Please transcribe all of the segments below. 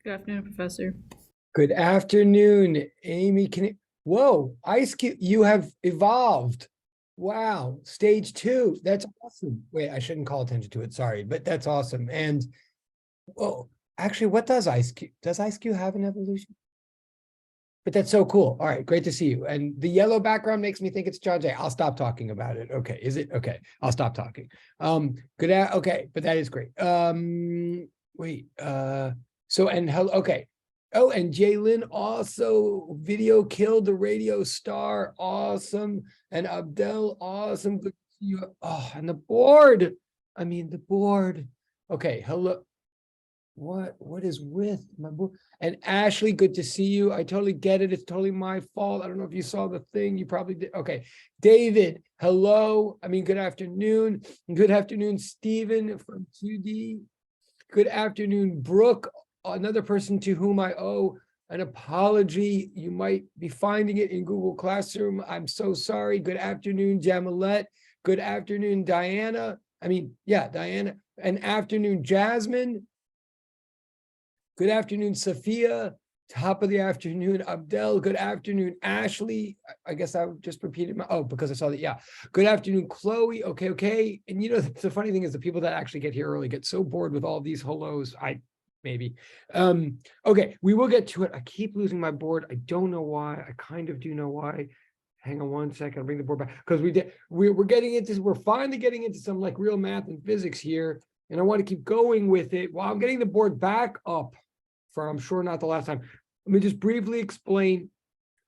Good afternoon, Professor. Good afternoon, Amy. Whoa, Ice Cube, you have evolved. Wow, stage 2. That's awesome. Wait, I shouldn't call attention to it. Sorry, but that's awesome. And oh, actually, what does Ice Cube? Does Ice Cube have an evolution? But that's so cool. All right, great to see you. And the yellow background makes me think it's John Jay. I'll stop talking about it. Okay, is it? Okay, I'll stop talking. Okay, but that is great. Wait, so and hello, okay. Oh, and Jalen also video killed the radio star. Awesome. And Abdel, awesome. Good to see you. Oh, and the board. I mean, the board. Okay, hello. What is with my book? And Ashley, good to see you. I totally get it. It's totally my fault. I don't know if you saw the thing. You probably did. Okay. David, hello. I mean, good afternoon. Good afternoon, Stephen from 2D. Good afternoon, Brooke, another person to whom I owe an apology. You might be finding it in Google Classroom. I'm so sorry. Good afternoon, Jamalette. Good afternoon, Diana. Diana. And afternoon, Jasmine. Good afternoon, Sophia. Top of the afternoon, Abdel. Good afternoon, Ashley. I guess I just repeated because I saw that. Yeah. Good afternoon, Chloe. Okay. And you know, the funny thing is the people that actually get here early get so bored with all these hellos. Maybe. Okay, we will get to it. I keep losing my board. I don't know why. I kind of do know why. Hang on one second. I'll bring the board back because we're finally getting into some like real math and physics here. And I want to keep going with it while I'm getting the board back up. For I'm sure not the last time. Let me just briefly explain.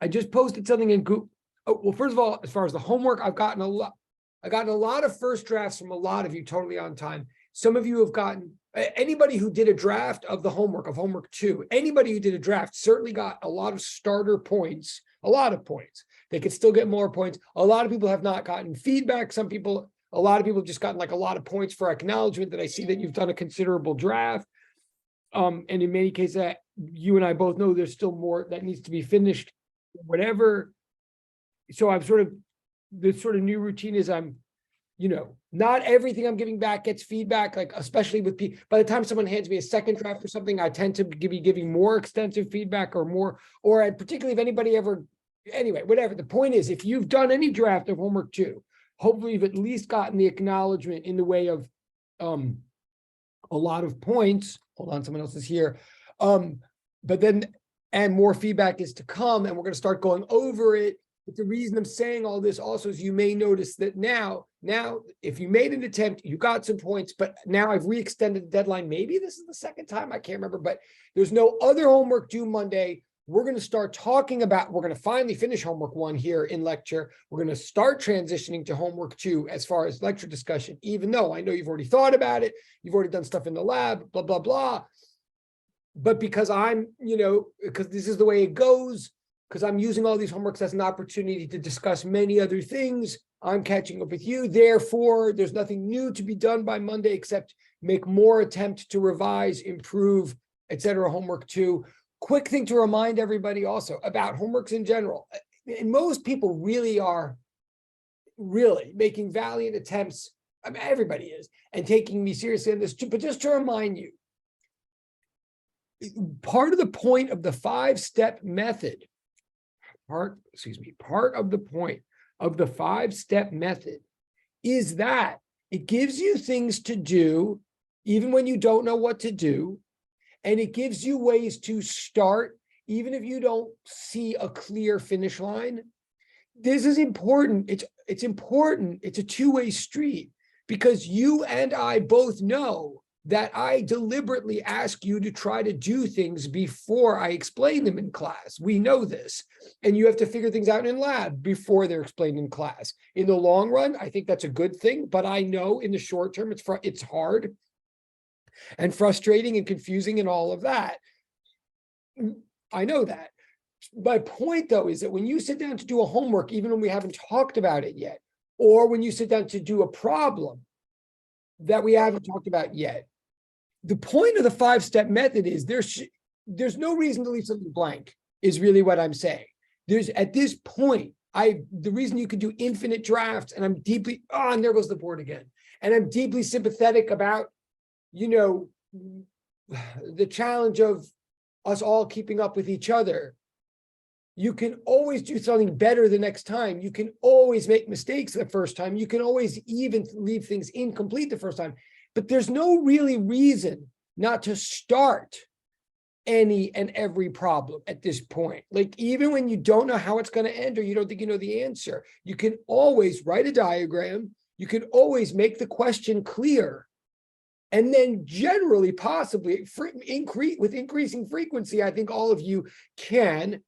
I just posted something in Google. Oh, well, first of all, as far as the homework, I've gotten a lot of first drafts from a lot of you totally on time. Some of you have gotten, anybody who did a draft of the homework, of homework 2, anybody who did a draft certainly got a lot of starter points, a lot of points. They could still get more points. A lot of people have not gotten feedback. A lot of people have just gotten like a lot of points for acknowledgement that I see that you've done a considerable draft. And in many cases, you and I both know there's still more that needs to be finished, whatever. So the sort of new routine is not everything I'm giving back gets feedback, like especially with people. By the time someone hands me a second draft or something, I tend to be giving more extensive feedback or particularly if anybody ever, anyway, whatever. The point is, if you've done any draft of homework 2, hopefully you've at least gotten the acknowledgement in the way of a lot of points. Hold on, someone else is here. And more feedback is to come, and we're going to start going over it. But the reason I'm saying all this also is you may notice that now, if you made an attempt, you got some points, but now I've re-extended the deadline. Maybe this is the second time, I can't remember, but there's no other homework due Monday. We're going to start talking about, we're going to finally finish homework 1 here in lecture. We're going to start transitioning to homework 2 as far as lecture discussion, even though I know you've already thought about it. You've already done stuff in the lab, blah, blah, blah. But because because this is the way it goes, because I'm using all these homeworks as an opportunity to discuss many other things, I'm catching up with you. Therefore, there's nothing new to be done by Monday except make more attempt to revise, improve, etc. homework 2. Quick thing to remind everybody also about homeworks in general. And most people really are making valiant attempts. I mean, everybody is, and taking me seriously on this too. But just to remind you, part of the point of the 5-step method, part of the point of the 5-step method is that it gives you things to do, even when you don't know what to do. And it gives you ways to start, even if you don't see a clear finish line. This is important. It's important. It's a two-way street because you and I both know that I deliberately ask you to try to do things before I explain them in class. We know this. And you have to figure things out in lab before they're explained in class. In the long run, I think that's a good thing. But I know in the short term, it's hard and frustrating and confusing and all of that. I know that. My point, though, is that when you sit down to do a homework, even when we haven't talked about it yet, or when you sit down to do a problem that we haven't talked about yet, the point of the 5-step method is there's no reason to leave something blank, is really what I'm saying. There's at this point, the reason you could do infinite drafts, and I'm deeply, and there goes the board again. And I'm deeply sympathetic about, the challenge of us all keeping up with each other. You can always do something better the next time. You can always make mistakes the first time. You can always even leave things incomplete the first time. But there's no really reason not to start any and every problem at this point. Like, even when you don't know how it's going to end or you don't think you know the answer, you can always write a diagram. You can always make the question clear. And then generally, possibly, with increasing frequency, I think all of you can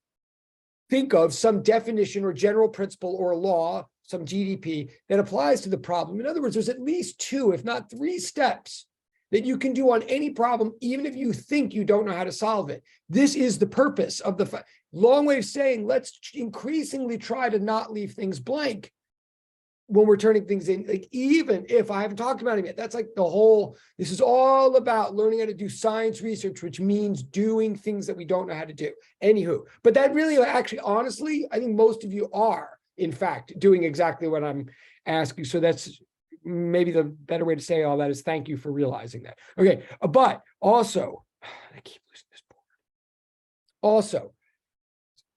think of some definition or general principle or law, some GDP that applies to the problem. In other words, there's at least 2, if not 3 steps that you can do on any problem, even if you think you don't know how to solve it. This is the purpose of the long way of saying, let's increasingly try to not leave things blank when we're turning things in. Like, even if I haven't talked about it yet, that's like the whole, this is all about learning how to do science research, which means doing things that we don't know how to do. Anywho, but that really, actually, honestly, I think most of you are, in fact, doing exactly what I'm asking. So that's maybe the better way to say all that is thank you for realizing that. Okay, but also, I keep losing this board. Also,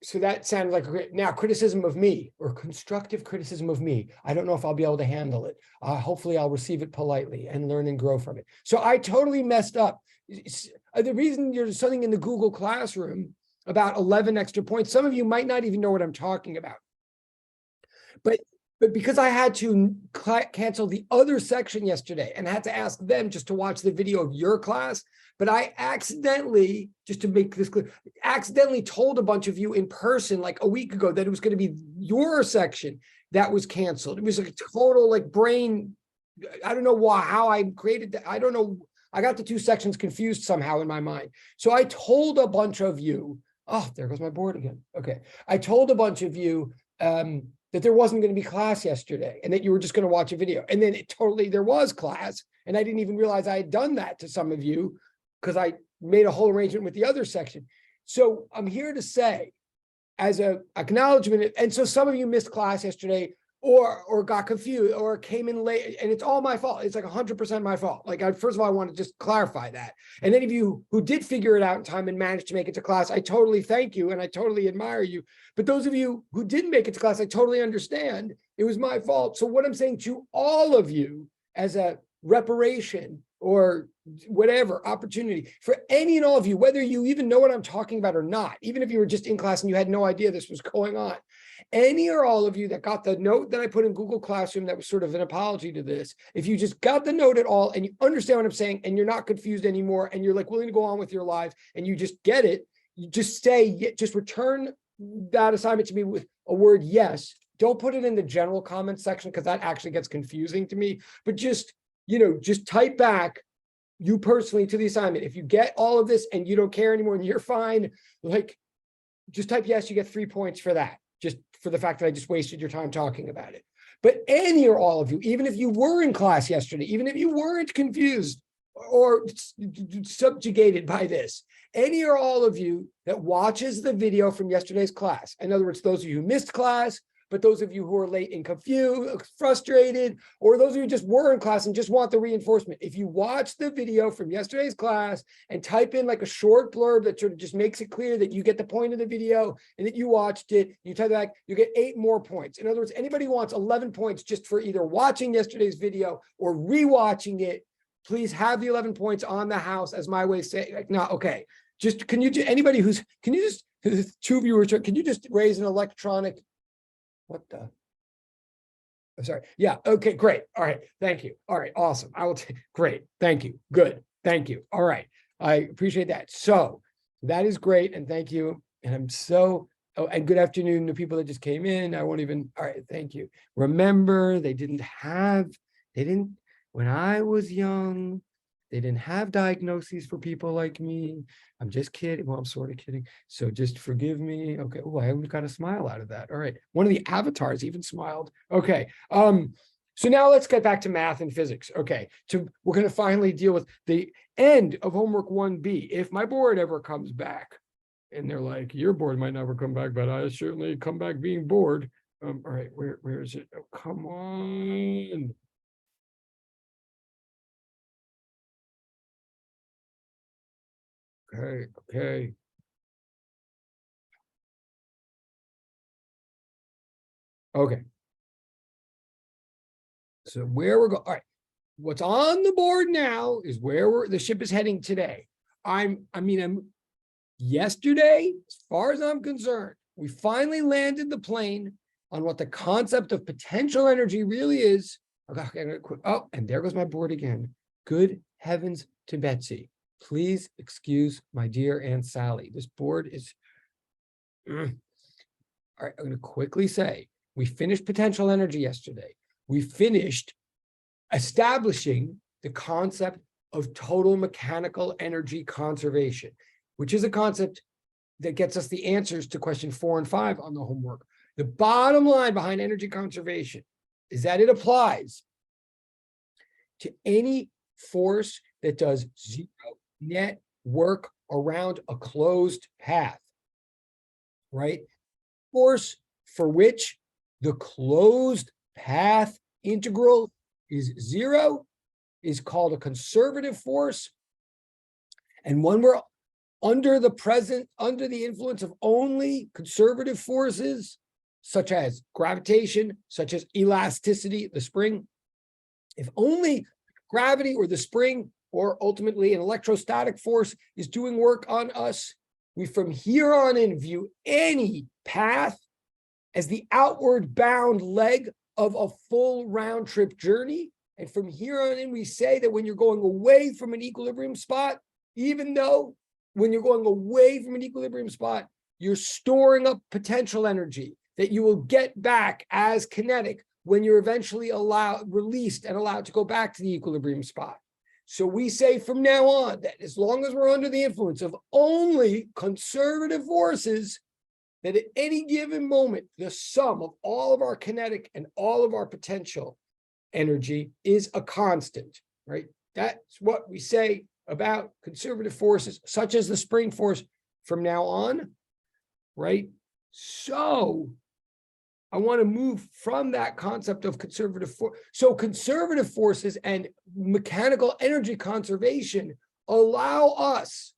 so that sounded like a great, now criticism of me or constructive criticism of me. I don't know if I'll be able to handle it. Hopefully I'll receive it politely and learn and grow from it. So I totally messed up. The reason there's something in the Google Classroom about 11 extra points, some of you might not even know what I'm talking about. But because I had to cancel the other section yesterday and had to ask them just to watch the video of your class, but I accidentally, just to make this clear, accidentally told a bunch of you in person like a week ago that it was going to be your section that was canceled. It was like a total like brain, I don't know how I created that. I don't know. I got the 2 sections confused somehow in my mind. So I told a bunch of you, oh, there goes my board again. Okay. I told a bunch of you, that there wasn't going to be class yesterday and that you were just going to watch a video. And then there was class. And I didn't even realize I had done that to some of you because I made a whole arrangement with the other section. So I'm here to say, as an acknowledgement, and so some of you missed class yesterday or got confused or came in late, and it's all my fault. It's like 100% my fault. Like, first of all, I want to just clarify that. And any of you who did figure it out in time and managed to make it to class, I totally thank you and I totally admire you. But those of you who didn't make it to class, I totally understand. It was my fault. So what I'm saying to all of you as a reparation or whatever opportunity for any and all of you, whether you even know what I'm talking about or not, even if you were just in class and you had no idea this was going on, any or all of you that got the note that I put in Google Classroom that was sort of an apology to this, if you just got the note at all and you understand what I'm saying and you're not confused anymore and you're like willing to go on with your lives and you just get it, you just say, just return that assignment to me with a word yes. Don't put it in the general comments section because that actually gets confusing to me, but just, just type back you personally to the assignment. If you get all of this and you don't care anymore and you're fine, like, just type yes, you get 3 points for that, just for the fact that I just wasted your time talking about it. But any or all of you, even if you were in class yesterday, even if you weren't confused or subjugated by this, any or all of you that watches the video from yesterday's class, in other words, those of you who missed class, but those of you who are late and confused, frustrated, or those of you who just were in class and just want the reinforcement, if you watch the video from yesterday's class and type in like a short blurb that sort of just makes it clear that you get the point of the video and that you watched it, you type back, you get 8 more points. In other words, anybody who wants 11 points just for either watching yesterday's video or rewatching it, please have the 11 points on the house as my way of saying, like, no, okay. Just, can you just the 2 of you, can you just raise an electronic, what the? I'm sorry. Yeah. Okay, great. All right. Thank you. All right. Awesome. I will take, great. Thank you. Good. Thank you. All right. I appreciate that. So that is great. And thank you. And I'm so, oh, and good afternoon to people that just came in. I won't even, all right. Thank you. Remember, when I was young, they didn't have diagnoses for people like me. I'm just kidding. Well, I'm sort of kidding. So just forgive me. Okay. Oh, I got a smile out of that. All right. One of the avatars even smiled. Okay. So now let's get back to math and physics. Okay. So we're going to finally deal with the end of homework 1B. If my board ever comes back, and they're like, your board might never come back, but I certainly come back being bored. All right. Where is it? Oh, come on. Okay. Okay. So where we're going, all right. What's on the board now is where the ship is heading today. I'm yesterday, as far as I'm concerned, we finally landed the plane on what the concept of potential energy really is. Okay, oh, and there goes my board again. Good heavens to Betsy. Please excuse my dear Aunt Sally. This board is. All right, I'm going to quickly say we finished potential energy yesterday. We finished establishing the concept of total mechanical energy conservation, which is a concept that gets us the answers to question 4 and 5 on the homework. The bottom line behind energy conservation is that it applies to any force that does zero net work around a closed path, right? Force for which the closed path integral is 0 is called a conservative force. And when we're under the influence of only conservative forces, such as gravitation, such as elasticity, the spring, if only gravity or the spring, or ultimately an electrostatic force is doing work on us, we from here on in view any path as the outward bound leg of a full round trip journey. And from here on in, we say that when you're going away from an equilibrium spot, even though when you're going away from an equilibrium spot, you're storing up potential energy that you will get back as kinetic when you're eventually released and allowed to go back to the equilibrium spot. So we say from now on that as long as we're under the influence of only conservative forces, that at any given moment, the sum of all of our kinetic and all of our potential energy is a constant, right? That's what we say about conservative forces, such as the spring force from now on, right? So I want to move from that concept of conservative force. So conservative forces and mechanical energy conservation allow us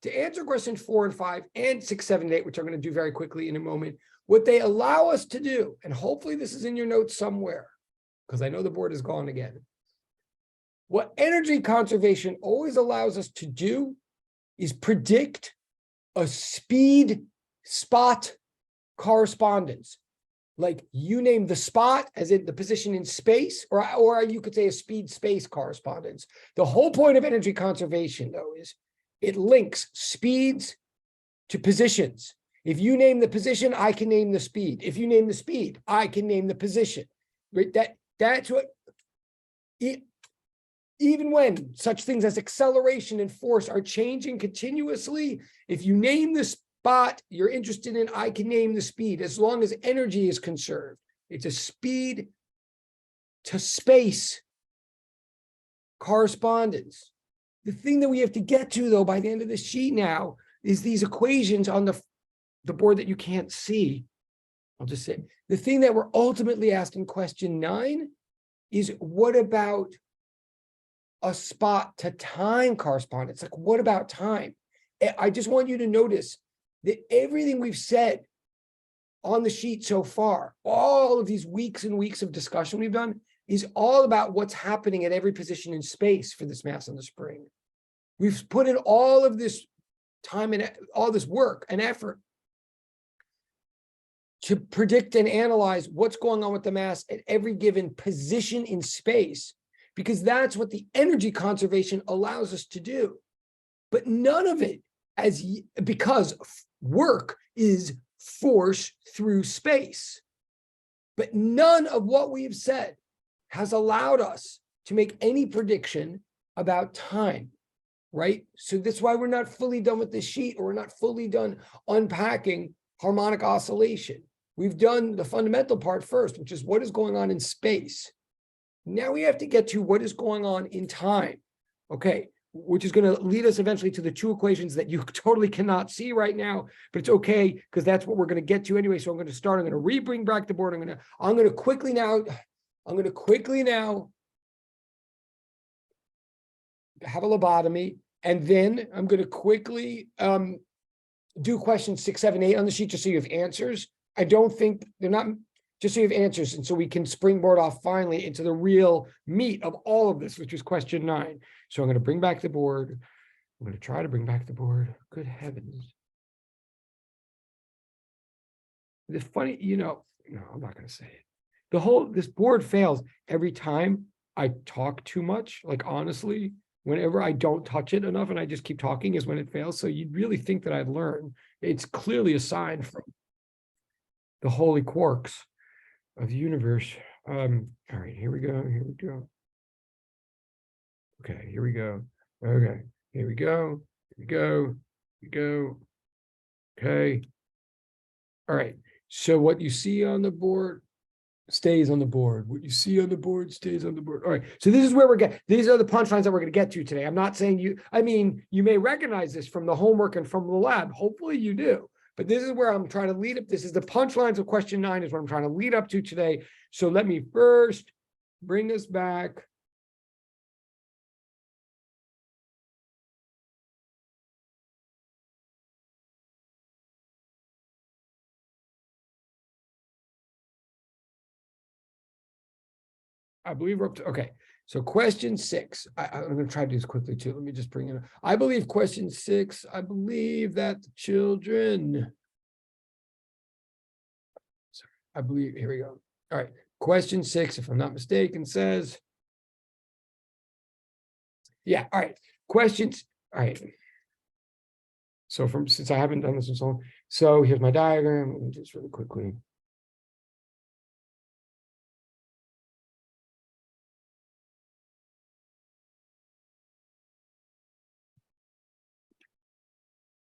to answer questions 4 and 5 and 6, 7, and 8, which I'm going to do very quickly in a moment. What they allow us to do, and hopefully this is in your notes somewhere, because I know the board is gone again. What energy conservation always allows us to do is predict a speed spot correspondence. Like you name the spot as in the position in space, or you could say a speed space correspondence. The whole point of energy conservation, though, is it links speeds to positions. If you name the position, I can name the speed. If you name the speed, I can name the position. Right? That's what even when such things as acceleration and force are changing continuously, if you name the spot you're interested in, I can name the speed as long as energy is conserved. It's a speed to space correspondence. The thing that we have to get to, though, by the end of the sheet now is these equations on the board that you can't see. I'll just say the thing that we're ultimately asked in question 9 is what about a spot to time correspondence? Like, what about time? I just want you to notice that everything we've said on the sheet so far, all of these weeks and weeks of discussion we've done, is all about what's happening at every position in space for this mass on the spring. We've put in all of this time and all this work and effort to predict and analyze what's going on with the mass at every given position in space, because that's what the energy conservation allows us to do. But none of it, because work is force through space. But none of what we've said has allowed us to make any prediction about time, right? So that's why we're not fully done with this sheet, or we're not fully done unpacking harmonic oscillation. We've done the fundamental part first, which is what is going on in space. Now we have to get to what is going on in time, okay, which is going to lead us eventually to the 2 equations that you totally cannot see right now, but it's okay because that's what we're going to get to anyway. So I'm going to start. I'm going to re-bring back the board. I'm going to quickly now have a lobotomy, and then I'm going to quickly do questions 6, 7, 8 on the sheet just so you have answers. I don't think they're not, just so you have answers. And so we can springboard off finally into the real meat of all of this, which is question 9. So I'm going to bring back the board. I'm going to try to bring back the board. Good heavens. The funny, no, I'm not going to say it. This board fails every time I talk too much. Like, honestly, whenever I don't touch it enough and I just keep talking is when it fails. So you'd really think that I'd learn. It's clearly a sign from the holy quarks of the universe. All right, here we go. Here we go. Okay, here we go. Okay, here we go. Here we go. Here we go. Okay. All right. So what you see on the board stays on the board. What you see on the board stays on the board. All right. So this is where we're getting. These are the punchlines that we're going to get to today. I'm not saying you. I mean, you may recognize this from the homework and from the lab. Hopefully you do. But this is where I'm trying to lead up. This is the punchlines of question 9 is what I'm trying to lead up to today. So let me first bring us back. I believe we're up to, okay. So question 6, I'm going to try to do this quickly too. Let me just bring it up. I believe question 6, I believe that the children, sorry, I believe, here we go. All right. Question 6, if I'm not mistaken, says, yeah. All right. Questions. All right. So since I haven't done this in so long, so here's my diagram. Let me just really quickly.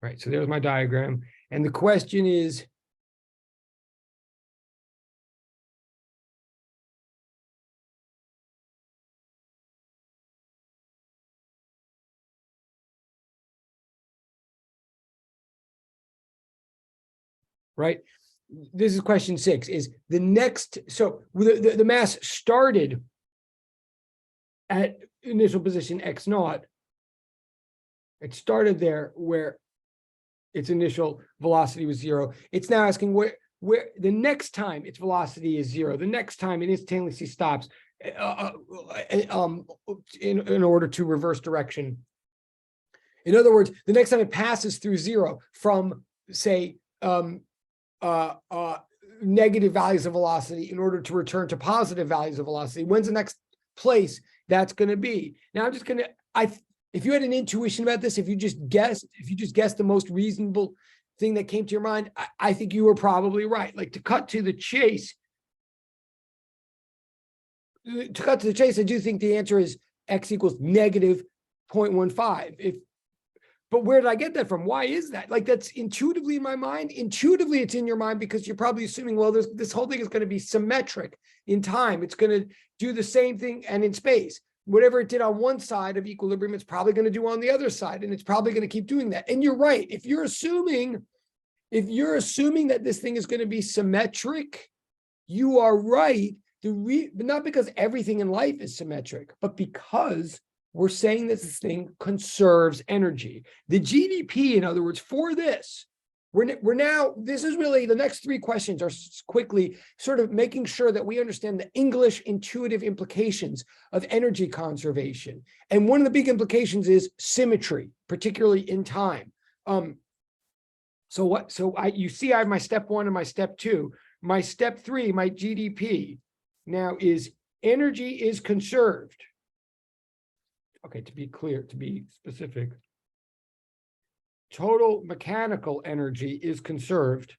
Right, so there's my diagram. And the question is, right? This is question 6, is the next, so the mass started at initial position x naught. It started there where its initial velocity was 0. It's now asking where the next time its velocity is 0, the next time it instantaneously stops in order to reverse direction. In other words, the next time it passes through 0 from, say, negative values of velocity in order to return to positive values of velocity, when's the next place that's going to be? Now I'm just going to, if you had an intuition about this, if you just guessed the most reasonable thing that came to your mind, I think you were probably right. Like, to cut to the chase, I do think the answer is x equals negative 0.15. But where did I get that from? Why is that? Like, that's intuitively in my mind. Intuitively, it's in your mind because you're probably assuming, well, this whole thing is going to be symmetric in time. It's going to do the same thing and in space. Whatever it did on one side of equilibrium, it's probably going to do on the other side, and it's probably going to keep doing that. And you're right. If you're assuming that this thing is going to be symmetric, you are right. But not because everything in life is symmetric, but because we're saying that this thing conserves energy. The GDP, in other words, for this, we're now, this is really, the next 3 questions are quickly sort of making sure that we understand the English intuitive implications of energy conservation. And one of the big implications is symmetry, particularly in time. You see, I have my step 1 and my step 2. My step 3, my GDP, now is energy is conserved. Okay, to be clear, to be specific, total mechanical energy is conserved.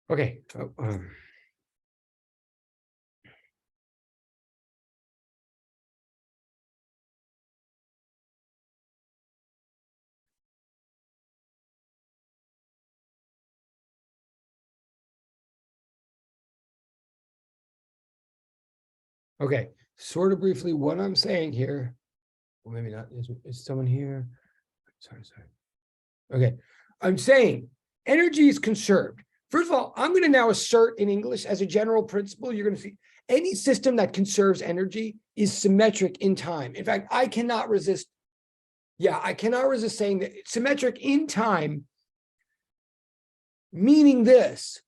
Okay. Okay. Sort of briefly, what I'm saying here, well, maybe not. Is someone here? Sorry. Okay. I'm saying energy is conserved. First of all, I'm going to now assert in English as a general principle, you're going to see any system that conserves energy is symmetric in time. In fact, I cannot resist. Yeah, I cannot resist saying that it's symmetric in time, meaning this.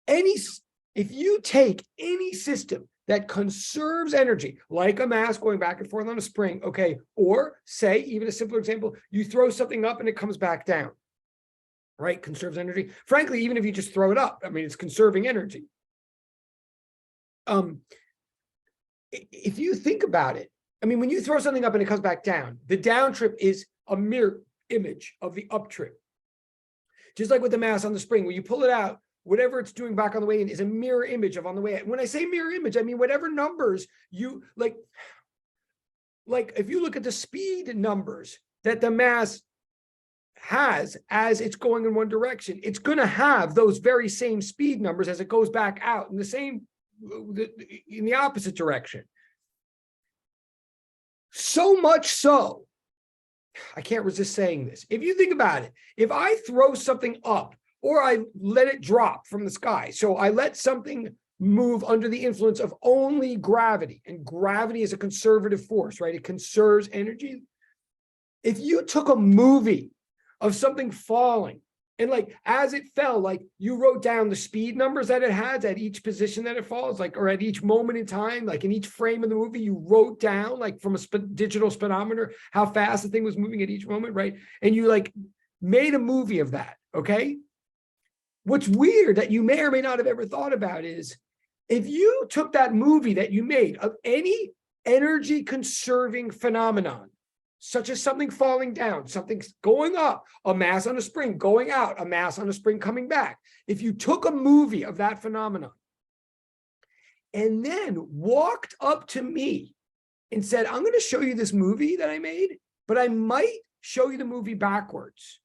If you take any system that conserves energy, like a mass going back and forth on a spring, okay, or say, even a simpler example, you throw something up and it comes back down, right? Conserves energy. Frankly, even if you just throw it up, I mean, it's conserving energy. If you think about it, I mean, when you throw something up and it comes back down, the down trip is a mirror image of the up trip. Just like with the mass on the spring, when you pull it out, whatever it's doing back on the way in is a mirror image of on the way out. When I say mirror image, I mean whatever numbers you like if you look at the speed numbers that the mass has as it's going in one direction, it's going to have those very same speed numbers as it goes back out in the opposite direction. So much so, I can't resist saying this. If you think about it, if I throw something up or I let it drop from the sky, so I let something move under the influence of only gravity, and gravity is a conservative force, right? It conserves energy. If you took a movie of something falling and as it fell, you wrote down the speed numbers that it has at each position that it falls, or at each moment in time, in each frame of the movie, you wrote down from a digital speedometer how fast the thing was moving at each moment, right? And you made a movie of that, okay? What's weird that you may or may not have ever thought about is if you took that movie that you made of any energy conserving phenomenon, such as something falling down, something going up, a mass on a spring going out, a mass on a spring coming back. If you took a movie of that phenomenon and then walked up to me and said, I'm going to show you this movie that I made, but I might show you the movie backwards.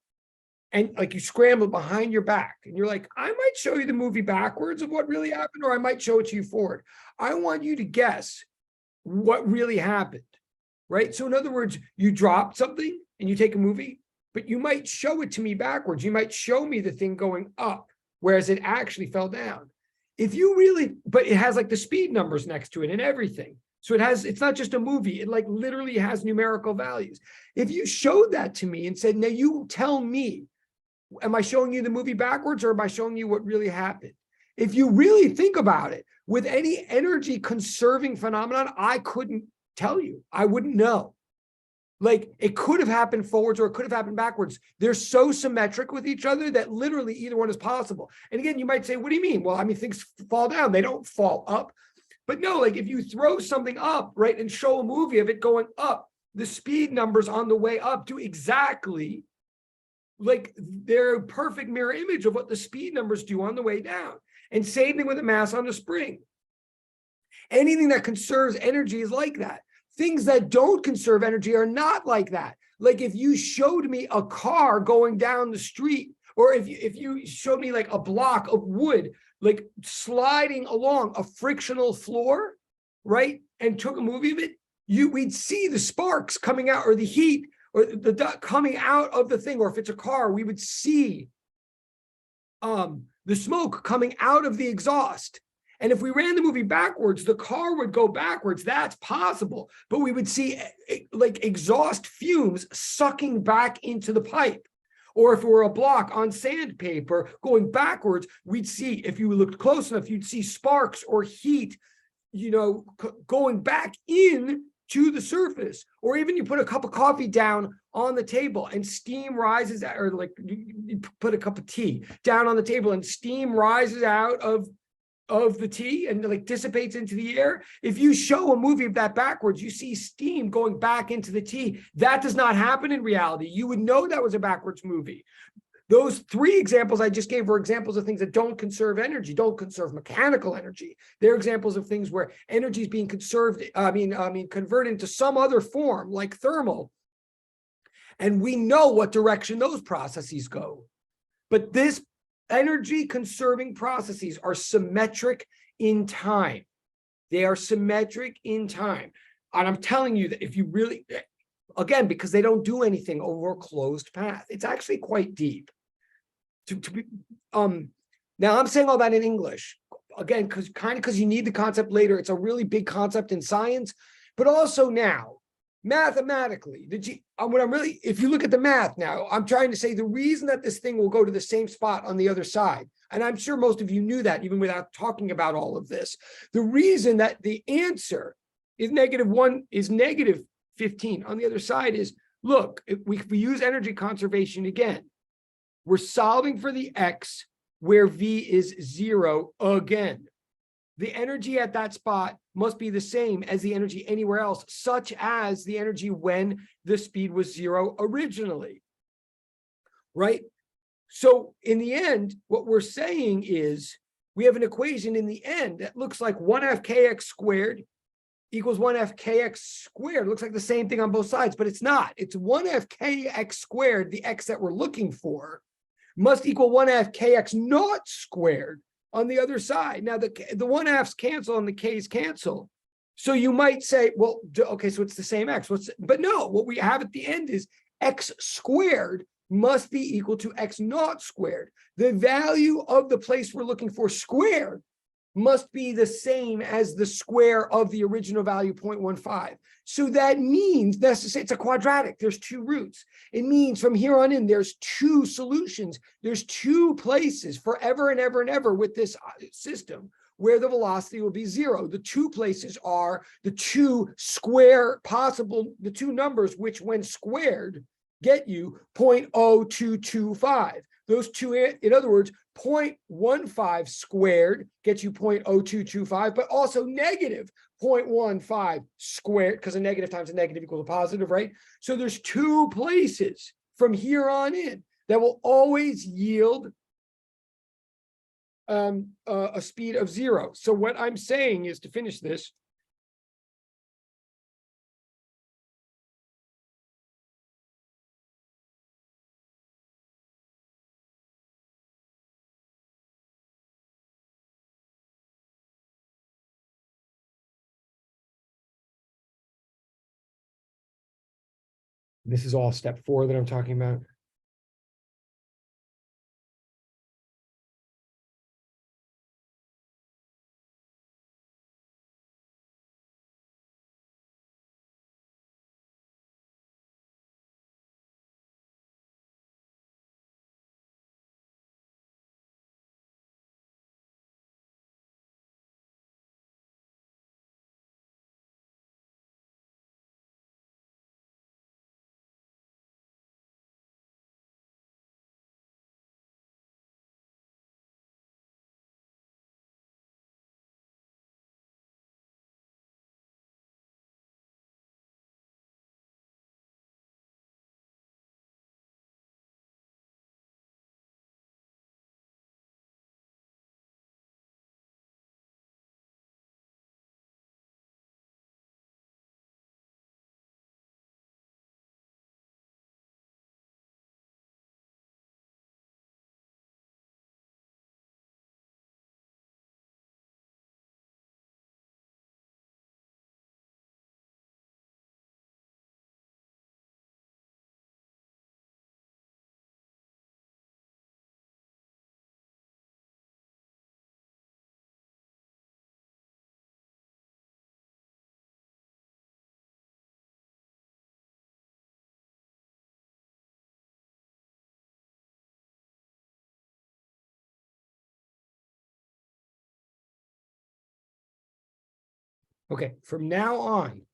And you scramble behind your back and you're like, I might show you the movie backwards of what really happened, or I might show it to you forward. I want you to guess what really happened. Right. So in other words, you dropped something and you take a movie, but you might show it to me backwards. You might show me the thing going up, whereas it actually fell down. If you really, but it has the speed numbers next to it and everything. So it's not just a movie. It literally has numerical values. If you showed that to me and said, now you tell me, am I showing you the movie backwards or am I showing you what really happened? If you really think about it, with any energy conserving phenomenon, I couldn't tell you. I wouldn't know. It could have happened forwards or it could have happened backwards. They're so symmetric with each other that literally either one is possible. And again, you might say, what do you mean? Well, I mean, things fall down. They don't fall up. But no, if you throw something up, right, and show a movie of it going up, the speed numbers on the way up do exactly they're a perfect mirror image of what the speed numbers do on the way down. And same thing with a mass on a spring. Anything that conserves energy is like that. Things that don't conserve energy are not like that. If you showed me a car going down the street, or if you showed me a block of wood, sliding along a frictional floor, right, and took a movie of it, we'd see the sparks coming out, or the heat, or the duct coming out of the thing. Or if it's a car, we would see the smoke coming out of the exhaust. And if we ran the movie backwards, the car would go backwards. That's possible. But we would see exhaust fumes sucking back into the pipe. Or if it were a block on sandpaper going backwards, we'd see, if you looked close enough, you'd see sparks or heat, going back in to the surface. Or even you put a cup of coffee down on the table and steam rises out, or you put a cup of tea down on the table and steam rises out of the tea and dissipates into the air. If you show a movie of that backwards, you see steam going back into the tea. That does not happen in reality. You would know that was a backwards movie. Those three examples I just gave were examples of things that don't conserve energy, don't conserve mechanical energy. They're examples of things where energy is being conserved, converted into some other form, like thermal. And we know what direction those processes go. But this energy conserving processes are symmetric in time. They are symmetric in time. And I'm telling you that if you really, again, because they don't do anything over a closed path, it's actually quite deep. Now I'm saying all that in English, again, because you need the concept later. It's a really big concept in science, but also now, mathematically, if you look at the math now, I'm trying to say the reason that this thing will go to the same spot on the other side, and I'm sure most of you knew that even without talking about all of this, the reason that the answer is -1 is -15 on the other side is, look, if we use energy conservation again, we're solving for the x where v is 0 again. The energy at that spot must be the same as the energy anywhere else, such as the energy when the speed was 0 originally, right? So in the end, what we're saying is we have an equation in the end that looks like 1/2 kx squared equals 1/2 kx squared. It looks like the same thing on both sides, but it's not. It's 1/2 kx squared, the x that we're looking for, must equal 1/2 kx naught squared on the other side. Now, the 1/2s cancel and the k's cancel. So you might say, well, okay, so it's the same x. But no, what we have at the end is x squared must be equal to x naught squared. The value of the place we're looking for squared must be the same as the square of the original value, 0.15. So that means it's a quadratic. There's two roots. It means from here on in, there's two solutions. There's two places forever and ever and ever with this system where the velocity will be 0. The two places are the two numbers which when squared get you 0.0225. Those two, in other words, 0.15 squared gets you 0.0225, but also -0.15 squared, because a negative times a negative equals a positive, right? So there's two places from here on in that will always yield a speed of 0. So what I'm saying is, to finish this, this is all step 4 that I'm talking about. Okay, from now on,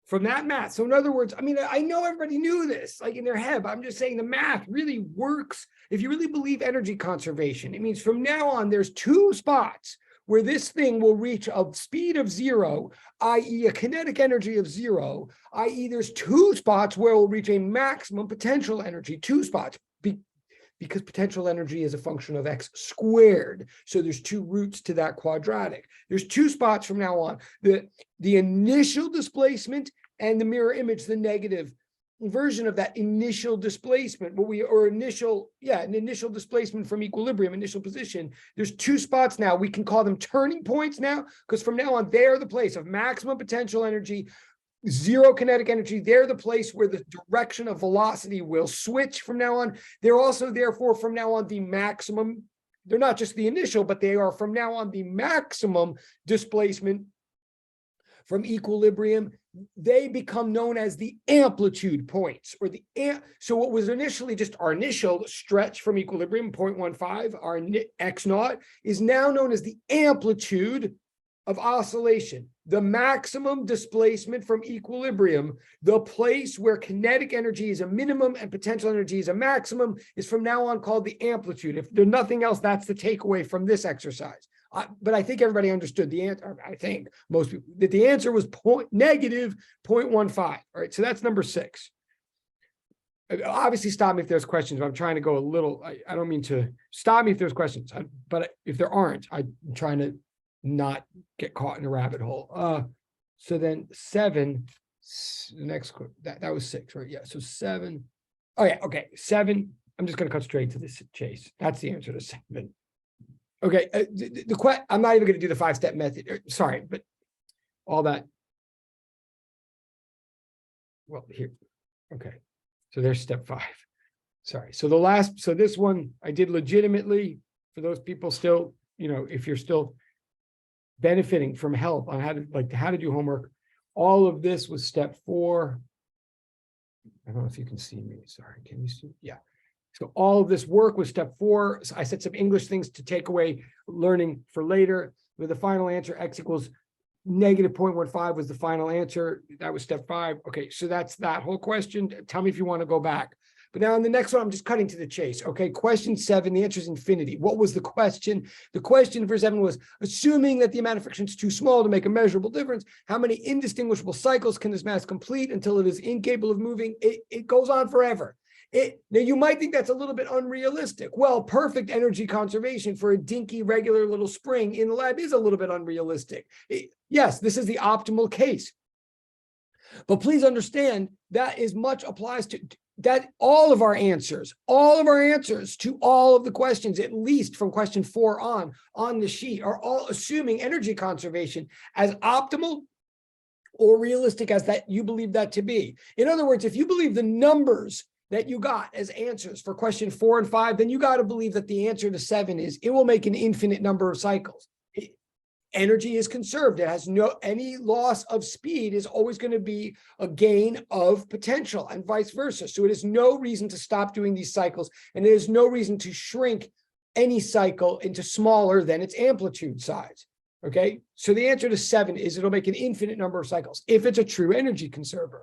from that math. So in other words, I mean, I know everybody knew this, like in their head, but I'm just saying the math really works. If you really believe energy conservation, it means from now on, there's two spots where this thing will reach a speed of 0, i.e. a kinetic energy of 0, i.e. there's two spots where it will reach a maximum potential energy, two spots, because potential energy is a function of x squared. So there's two roots to that quadratic. There's two spots from now on. The initial displacement and the mirror image, the negative version of that initial displacement, an initial displacement from equilibrium, initial position. There's two spots now. We can call them turning points now, because from now on, they're the place of maximum potential energy, zero kinetic energy. They're the place where the direction of velocity will switch from now on. They're also, therefore, from now on, the maximum. They're not just the initial, but they are from now on the maximum displacement from equilibrium. They become known as the amplitude points, or so what was initially just our initial stretch from equilibrium, 0.15, our x naught, is now known as the amplitude of oscillation, the maximum displacement from equilibrium, the place where kinetic energy is a minimum and potential energy is a maximum, is from now on called the amplitude. If there's nothing else, that's the takeaway from this exercise. But I think everybody understood the answer. I think most people, that the answer was negative 0.15. All right, so that's number 6. Obviously, stop me if there's questions. But I'm trying to go a little. I don't mean to stop me if there's questions, but if there aren't, I'm trying to not get caught in a rabbit hole. So then 7. The next that was 6, right? Yeah. So 7. Oh yeah. Okay. 7. I'm just going to cut straight to this chase. That's the answer to 7. Okay, I'm not even going to do the 5-step method. Sorry, but all that. Well, here. Okay, so there's step 5. Sorry. So this one I did legitimately for those people still, if you're still benefiting from help on how to do homework. All of this was step 4. I don't know if you can see me. Sorry, can you see? Yeah. So all of this work was step 4. So I said some English things to take away learning for later. With the final answer, x equals negative 0.15 was the final answer. That was step 5. Okay, so that's that whole question. Tell me if you want to go back. But now in the next one, I'm just cutting to the chase. Okay, question 7, the answer is infinity. What was the question? The question for 7 was, assuming that the amount of friction is too small to make a measurable difference, how many indistinguishable cycles can this mass complete until it is incapable of moving? It goes on forever. Now, you might think that's a little bit unrealistic. Well, perfect energy conservation for a dinky, regular little spring in the lab is a little bit unrealistic. Yes, this is the optimal case. But please understand that applies to that all of our answers to all of the questions, at least from question 4 on the sheet, are all assuming energy conservation as optimal or realistic as that you believe that to be. In other words, if you believe the numbers that you got as answers for question 4 and 5, then you got to believe that the answer to 7 is it will make an infinite number of cycles. Energy is conserved. It has any loss of speed is always going to be a gain of potential and vice versa. So it is no reason to stop doing these cycles, and there is no reason to shrink any cycle into smaller than its amplitude size. Okay, so the answer to 7 is it'll make an infinite number of cycles if it's a true energy conserver.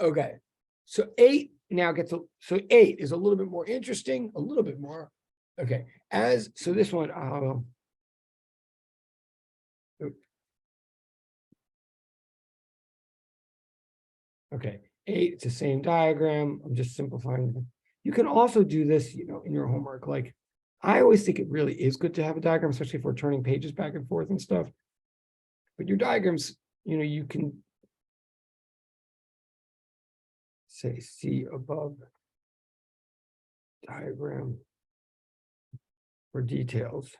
Okay, so 8 now so 8 is a little bit more interesting, a little bit more. Okay, so this one, okay, 8, it's the same diagram. I'm just simplifying. You can also do this, in your homework. Like, I always think it really is good to have a diagram, especially if we're turning pages back and forth and stuff. But your diagrams, you can say see above diagram for details.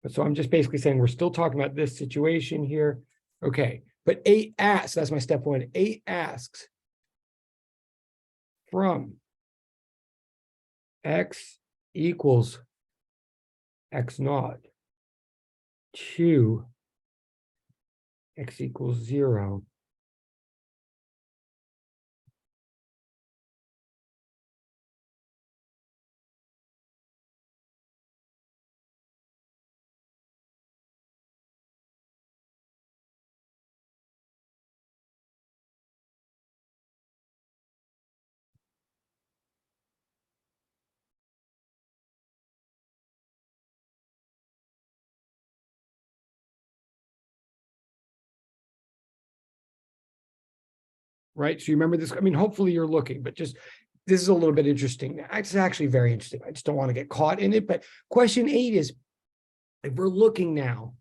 But so I'm just basically saying we're still talking about this situation here. Okay, but 8 asks, that's my step 1. 8 asks from x equals x naught to x equals 0. right? So you remember this? I mean, hopefully you're looking, but just this is a little bit interesting. It's actually very interesting. I just don't want to get caught in it. But question 8 is, if we're looking now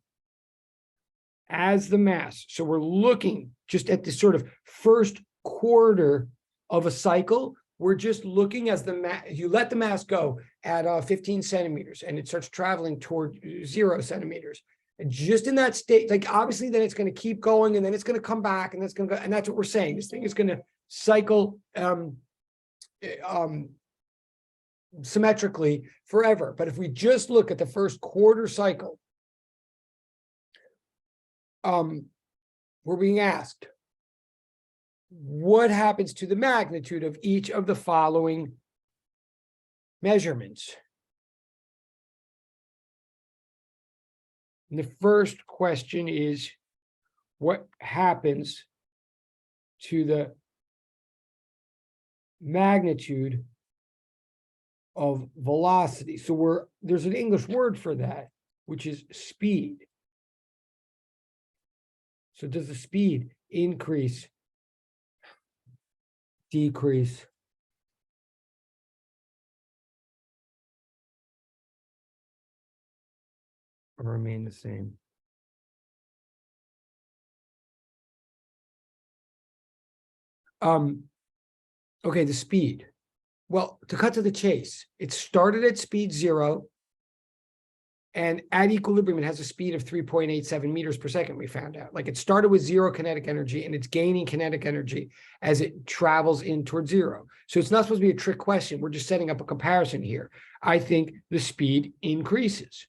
as the mass, so we're looking just at this sort of first quarter of a cycle, we're just looking as the mass, you let the mass go at 15 centimeters and it starts traveling toward 0 centimeters. And just in that state, like obviously then it's going to keep going and then it's going to come back and that's going to go, and that's what we're saying. This thing is going to cycle symmetrically forever. But if we just look at the first quarter cycle, we're being asked, what happens to the magnitude of each of the following measurements? And the first question is, what happens to the magnitude of velocity? So there's an English word for that, which is speed. So does the speed increase, decrease, or remain the same? Okay, the speed. Well, to cut to the chase, it started at speed 0, and at equilibrium, it has a speed of 3.87 meters per second, we found out. Like it started with 0 kinetic energy, and it's gaining kinetic energy as it travels in towards 0. So it's not supposed to be a trick question. We're just setting up a comparison here. I think the speed increases.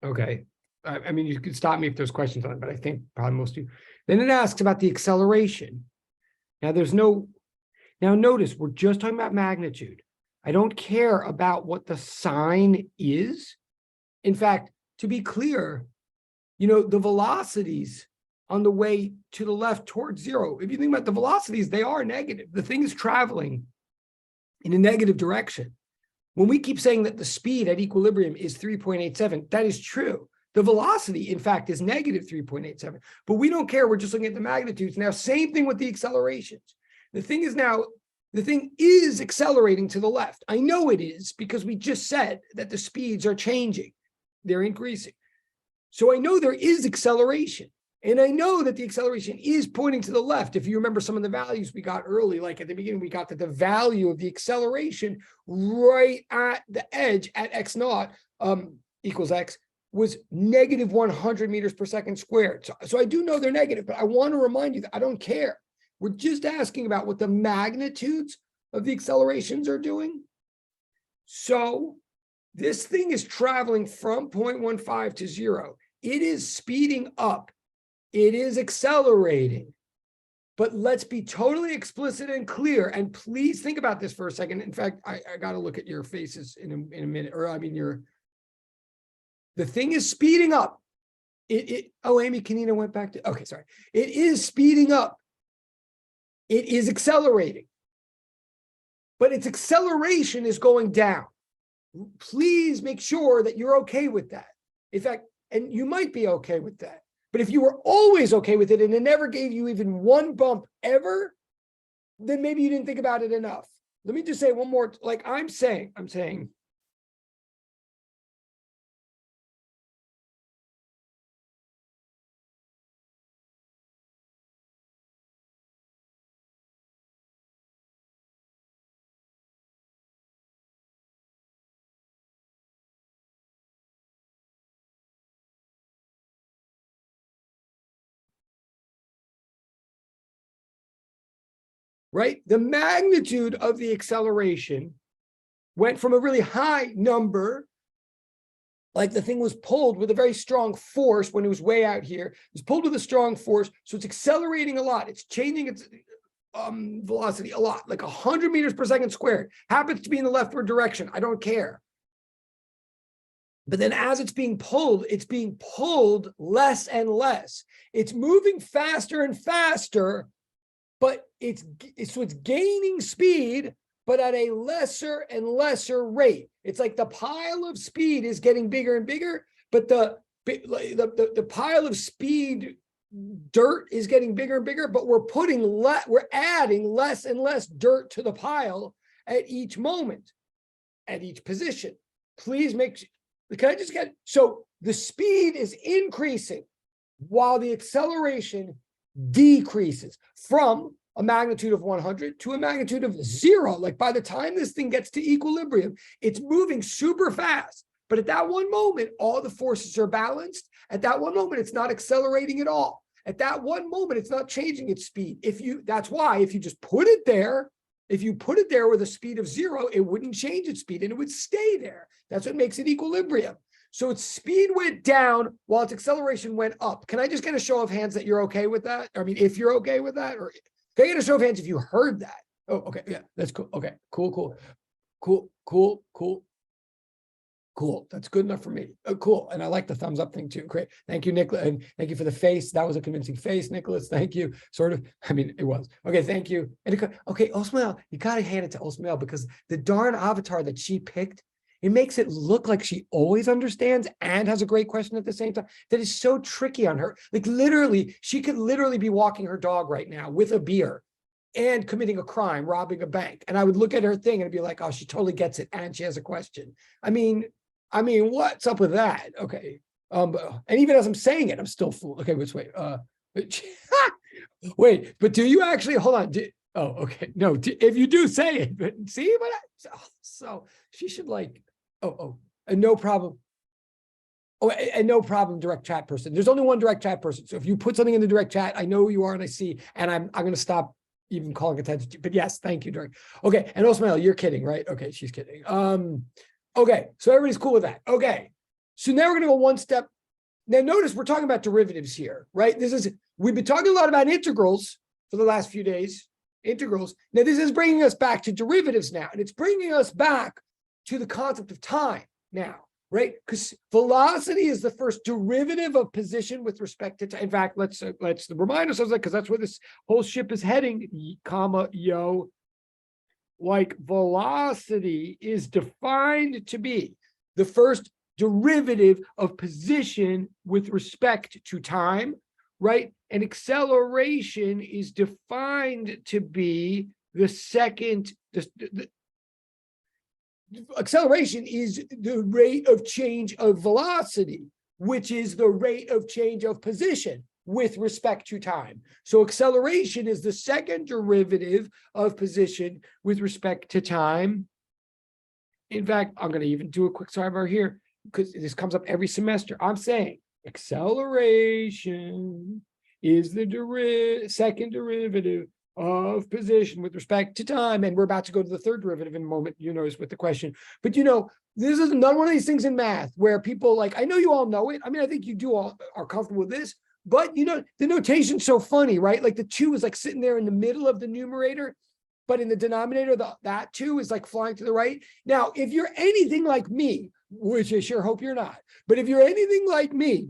Okay. I mean, you could stop me if there's questions on it, but I think probably most of you. Then it asks about the acceleration. Now now notice we're just talking about magnitude. I don't care about what the sign is. In fact, to be clear, the velocities on the way to the left towards 0, if you think about the velocities, they are negative. The thing is traveling in a negative direction. When we keep saying that the speed at equilibrium is 3.87, that is true. The velocity, in fact, is negative 3.87, but we don't care. We're just looking at the magnitudes. Now, same thing with the accelerations. The thing is accelerating to the left. I know it is because we just said that the speeds are changing. They're increasing. So I know there is acceleration. And I know that the acceleration is pointing to the left. If you remember some of the values we got early, like at the beginning, we got that the value of the acceleration right at the edge at x naught equals x was negative 100 meters per second squared. So I do know they're negative, but I want to remind you that I don't care. We're just asking about what the magnitudes of the accelerations are doing. So this thing is traveling from 0.15 to 0. It is speeding up. It is accelerating. But let's be totally explicit and clear. And please think about this for a second. In fact, I got to look at your faces in a minute. Or I mean, the thing is speeding up. Oh, Amy Kanina went back to, okay, sorry. It is speeding up. It is accelerating. But its acceleration is going down. Please make sure that you're okay with that. In fact, and you might be okay with that. But if you were always okay with it and it never gave you even one bump ever, then maybe you didn't think about it enough. Let me just say one more, like I'm saying, right? The magnitude of the acceleration went from a really high number, like the thing was pulled with a very strong force when it was way out here. It was pulled with a strong force, so it's accelerating a lot. It's changing its velocity a lot, like 100 meters per second squared. Happens to be in the leftward direction. I don't care. But then as it's being pulled less and less. It's moving faster and faster, but it's gaining speed, but at a lesser and lesser rate. It's like the pile of speed is getting bigger and bigger, but the pile of speed dirt is getting bigger and bigger, but we're adding less and less dirt to the pile at each moment, at each position. Please so the speed is increasing while the acceleration decreases from a magnitude of 100 to a magnitude of 0. Like by the time this thing gets to equilibrium, it's moving super fast. But at that one moment, all the forces are balanced. At that one moment, it's not accelerating at all. At that one moment, it's not changing its speed. That's why if you just put it there, if you put it there with a speed of 0, it wouldn't change its speed and it would stay there. That's what makes it equilibrium. So its speed went down while its acceleration went up. Can I just get a show of hands that you're okay with that? I mean, if you're okay with that, or can I get a show of hands if you heard that? Oh, okay, yeah, that's cool. Okay, cool. That's good enough for me. Oh, cool. And I like the thumbs up thing too. Great. Thank you, Nicholas. And thank you for the face. That was a convincing face, Nicholas. Thank you. Sort of. I mean, it was. Okay, thank you. And okay, Osmael, you got to hand it to Osmael because the darn avatar that she picked, it makes it look like she always understands and has a great question at the same time. That is so tricky on her. Like literally, she could literally be walking her dog right now with a beer and committing a crime, robbing a bank. And I would look at her thing and be like, oh, she totally gets it. And she has a question. I mean, what's up with that? Okay. And even as I'm saying it, I'm still fooled. Okay, wait. Wait, but do you actually, hold on. Oh, okay. No, if you do say it, but see, so she should like, and no problem. Oh, and no problem, direct chat person. There's only one direct chat person. So if you put something in the direct chat, I know who you are and I see, and I'm going to stop even calling attention to you. But yes, thank you, direct. Okay, and Osmael, you're kidding, right? Okay, she's kidding. Okay, so everybody's cool with that. Okay, so now we're going to go one step. Now notice we're talking about derivatives here, right? We've been talking a lot about integrals for the last few days, integrals. Now this is bringing us back to derivatives now, and it's bringing us back to the concept of time now, right? Because velocity is the first derivative of position with respect to time. In fact, let's remind ourselves that because that's where this whole ship is heading, like velocity is defined to be the first derivative of position with respect to time, right? And acceleration is defined to be the second, acceleration is the rate of change of velocity, which is the rate of change of position with respect to time. So acceleration is the second derivative of position with respect to time. In fact, I'm going to even do a quick sidebar here because this comes up every semester. I'm saying acceleration is the second derivative of position with respect to time. And we're about to go to the third derivative in a moment, you notice with the question. But this is another one of these things in math where people like, I know you all know it. I mean, I think you do all are comfortable with this. But, the notation's so funny, right? Like the 2 is like sitting there in the middle of the numerator, but in the denominator, that 2 is like flying to the right. Now, if you're anything like me, which I sure hope you're not, but if you're anything like me,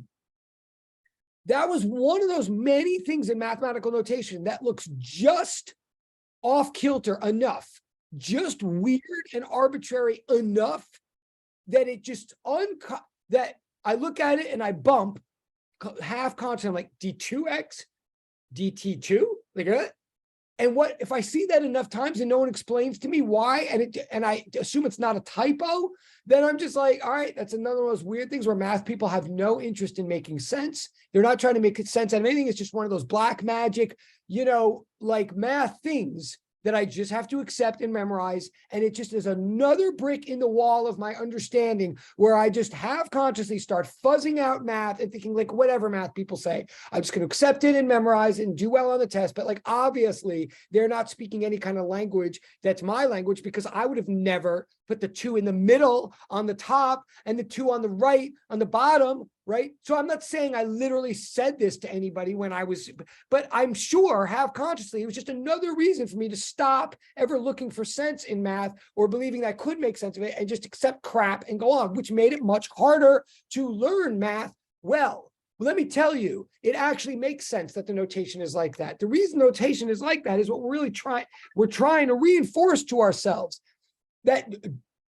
that was one of those many things in mathematical notation that looks just off kilter enough, just weird and arbitrary enough that it just that I look at it and I bump half constant. I'm like d2x, dt2, like that. And what if I see that enough times and no one explains to me why, and I assume it's not a typo, then I'm just like, all right, that's another one of those weird things where math people have no interest in making sense. They're not trying to make sense out of anything. It's just one of those black magic, like math things that I just have to accept and memorize. And it just is another brick in the wall of my understanding where I just have consciously start fuzzing out math and thinking like whatever math people say, I'm just going to accept it and memorize it and do well on the test. But like, obviously they're not speaking any kind of language that's my language because I would have never put the 2 in the middle on the top and the 2 on the right on the bottom, right? So I'm not saying I literally said this to anybody when I was, but I'm sure half consciously, it was just another reason for me to stop ever looking for sense in math or believing that I could make sense of it and just accept crap and go on, which made it much harder to learn math well, Well, let me tell you, it actually makes sense that the notation is like that. The reason notation is like that is what we're trying to reinforce to ourselves, that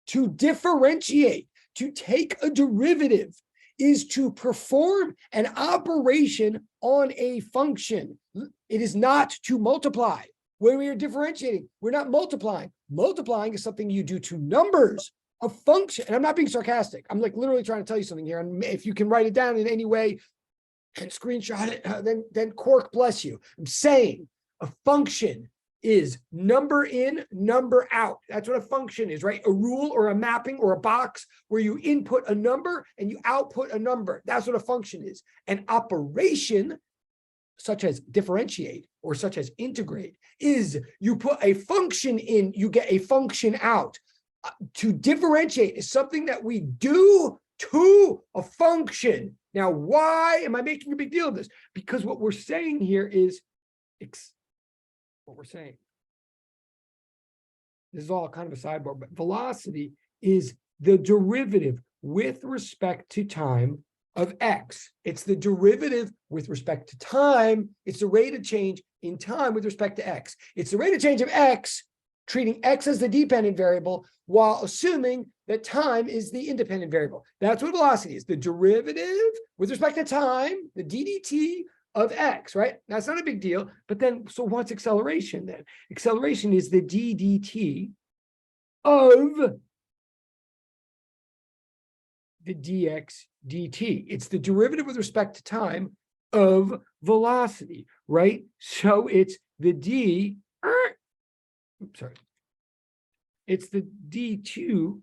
to differentiate, to take a derivative, is to perform an operation on a function. It is not to multiply. When we are differentiating, we're not multiplying. Multiplying is something you do to numbers. A function, and I'm not being sarcastic. I'm like literally trying to tell you something here. And if you can write it down in any way and screenshot it, then cork bless you. I'm saying a function is number in, number out. That's what a function is, right? A rule or a mapping or a box where you input a number and you output a number. That's what a function is. An operation, such as differentiate or such as integrate, is you put a function in, you get a function out. To differentiate is something that we do to a function. Now, why am I making a big deal of this? Because what we're saying here is, what we're saying, this is all kind of a sidebar, but velocity is the derivative with respect to time of x. It's the derivative with respect to time. It's the rate of change in time with respect to x. It's the rate of change of x, treating x as the dependent variable while assuming that time is the independent variable. That's what velocity is, the derivative with respect to time, the ddt of x, right? That's not a big deal, but then, so what's acceleration then? Acceleration is the ddt of the dx dt. It's the derivative with respect to time of velocity, right? So it's the it's the d2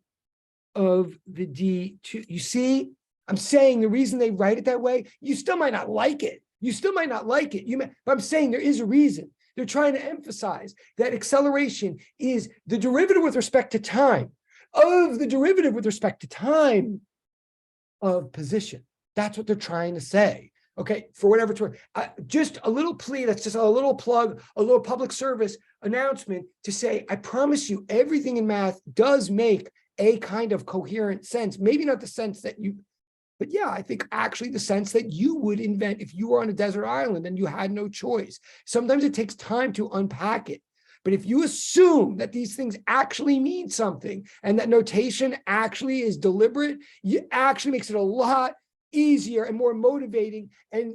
of the d2. You see, I'm saying the reason they write it that way, you still might not like it. You still might not like it. But I'm saying there is a reason. They're trying to emphasize that acceleration is the derivative with respect to time of the derivative with respect to time of position. That's what they're trying to say. Okay, for whatever it's worth. Just a little plea, that's just a little plug, a little public service announcement to say, I promise you, everything in math does make a kind of coherent sense. Maybe not the sense that you, but yeah, I think actually the sense that you would invent if you were on a desert island and you had no choice. Sometimes it takes time to unpack it. But if you assume that these things actually mean something and that notation actually is deliberate, it actually makes it a lot easier and more motivating and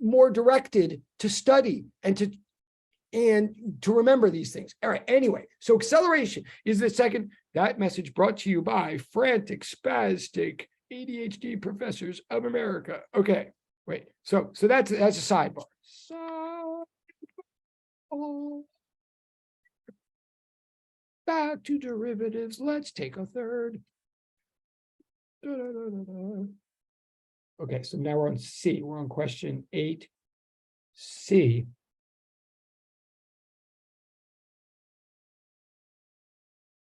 more directed to study and to remember these things. All right, anyway, so acceleration is the second. That message brought to you by frantic, spastic ADHD professors of America. Okay, wait, so that's a sidebar. Back to derivatives. Let's take a third. Okay, so now we're on C. We're on question 8C.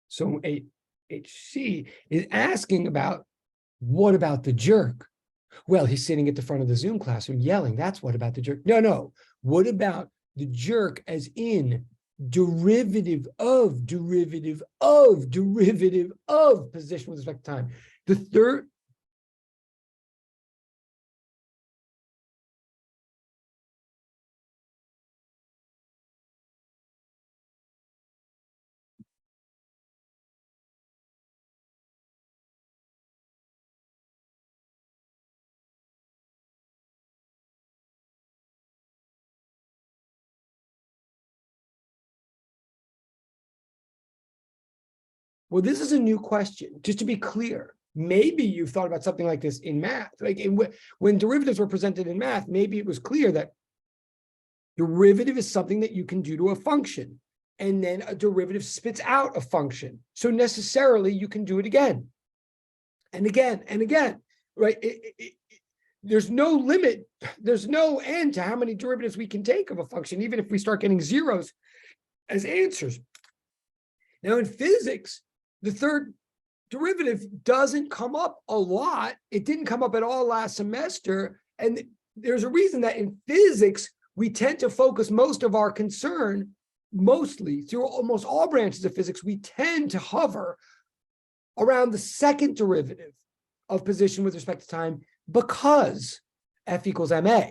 So 8HC is asking about, what about the jerk? Well, he's sitting at the front of the Zoom classroom yelling, that's what about the jerk? No. What about the jerk as in derivative of position with respect to time? The third. Well, this is a new question, just to be clear. Maybe you've thought about something like this in math. Like when derivatives were presented in math, maybe it was clear that derivative is something that you can do to a function, and then a derivative spits out a function. So necessarily you can do it again and again and again, right? There's no limit. There's no end to how many derivatives we can take of a function, even if we start getting zeros as answers. Now in physics, the third derivative doesn't come up a lot. It didn't come up at all last semester. And there's a reason that in physics, we tend to focus most of our concern, mostly through almost all branches of physics, we tend to hover around the second derivative of position with respect to time, because, F equals ma.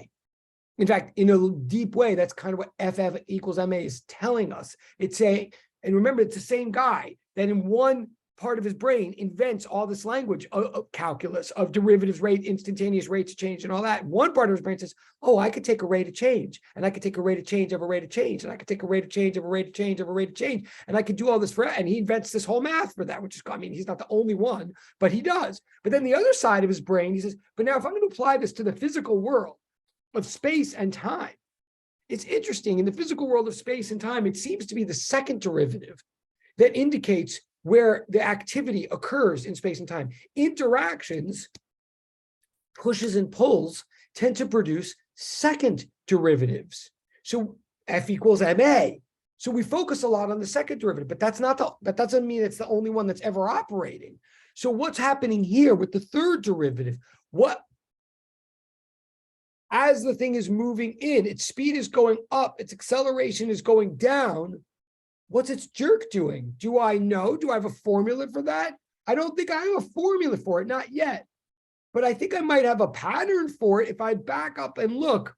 In fact, in a deep way, that's kind of what FF equals ma is telling us. It's saying, and remember, it's the same guy that in one part of his brain invents all this language of calculus, of derivatives, rate, instantaneous rates of change and all that. One part of his brain says, oh, I could take a rate of change, and I could take a rate of change of a rate of change, and I could take a rate of change of a rate of change of a rate of change, and I could do all this for, and he invents this whole math for that, which is, I mean, he's not the only one, but he does. But then the other side of his brain, he says, but now if I'm going to apply this to the physical world of space and time, it's interesting. In the physical world of space and time, it seems to be the second derivative that indicates where the activity occurs in space and time. Interactions, pushes and pulls, tend to produce second derivatives. So F equals ma. So we focus a lot on the second derivative, but that doesn't mean it's the only one that's ever operating. So what's happening here with the third derivative? As the thing is moving in, its speed is going up, its acceleration is going down. What's its jerk doing? Do I know? Do I have a formula for that? I don't think I have a formula for it, not yet. But I think I might have a pattern for it if I back up and look.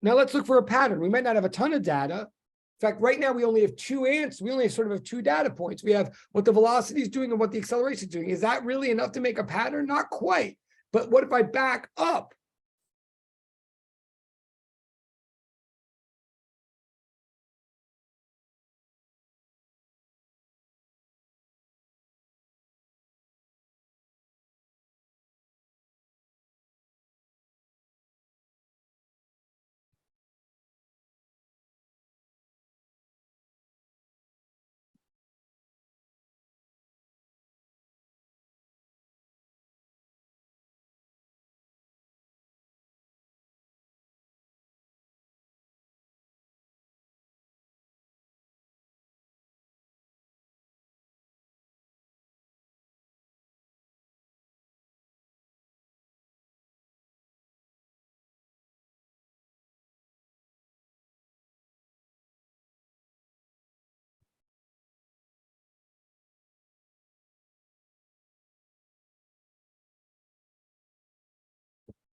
Now let's look for a pattern. We might not have a ton of data. In fact, right now we only have two answers. We only sort of have two data points. We have what the velocity is doing and what the acceleration is doing. Is that really enough to make a pattern? Not quite. But what if I back up?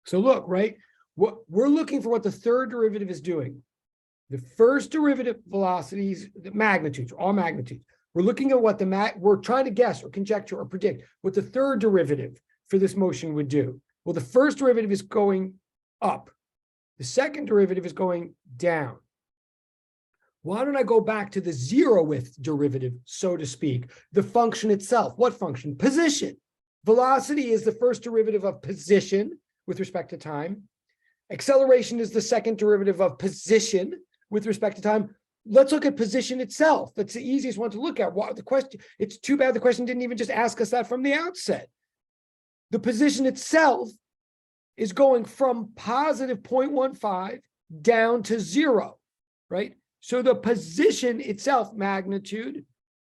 So look, right? What we're looking for what the third derivative is doing. The first derivative velocities, the magnitudes, all magnitudes. We're looking at what we're trying to guess or conjecture or predict what the third derivative for this motion would do. Well, the first derivative is going up. The second derivative is going down. Why don't I go back to the zeroth derivative, so to speak, the function itself? What function? Position. Velocity is the first derivative of position with respect to time. Acceleration is the second derivative of position with respect to time. Let's look at position itself. That's the easiest one to look at. What the question? It's too bad the question didn't even just ask us that from the outset. The position itself is going from positive 0.15 down to 0, right? So the position itself, magnitude,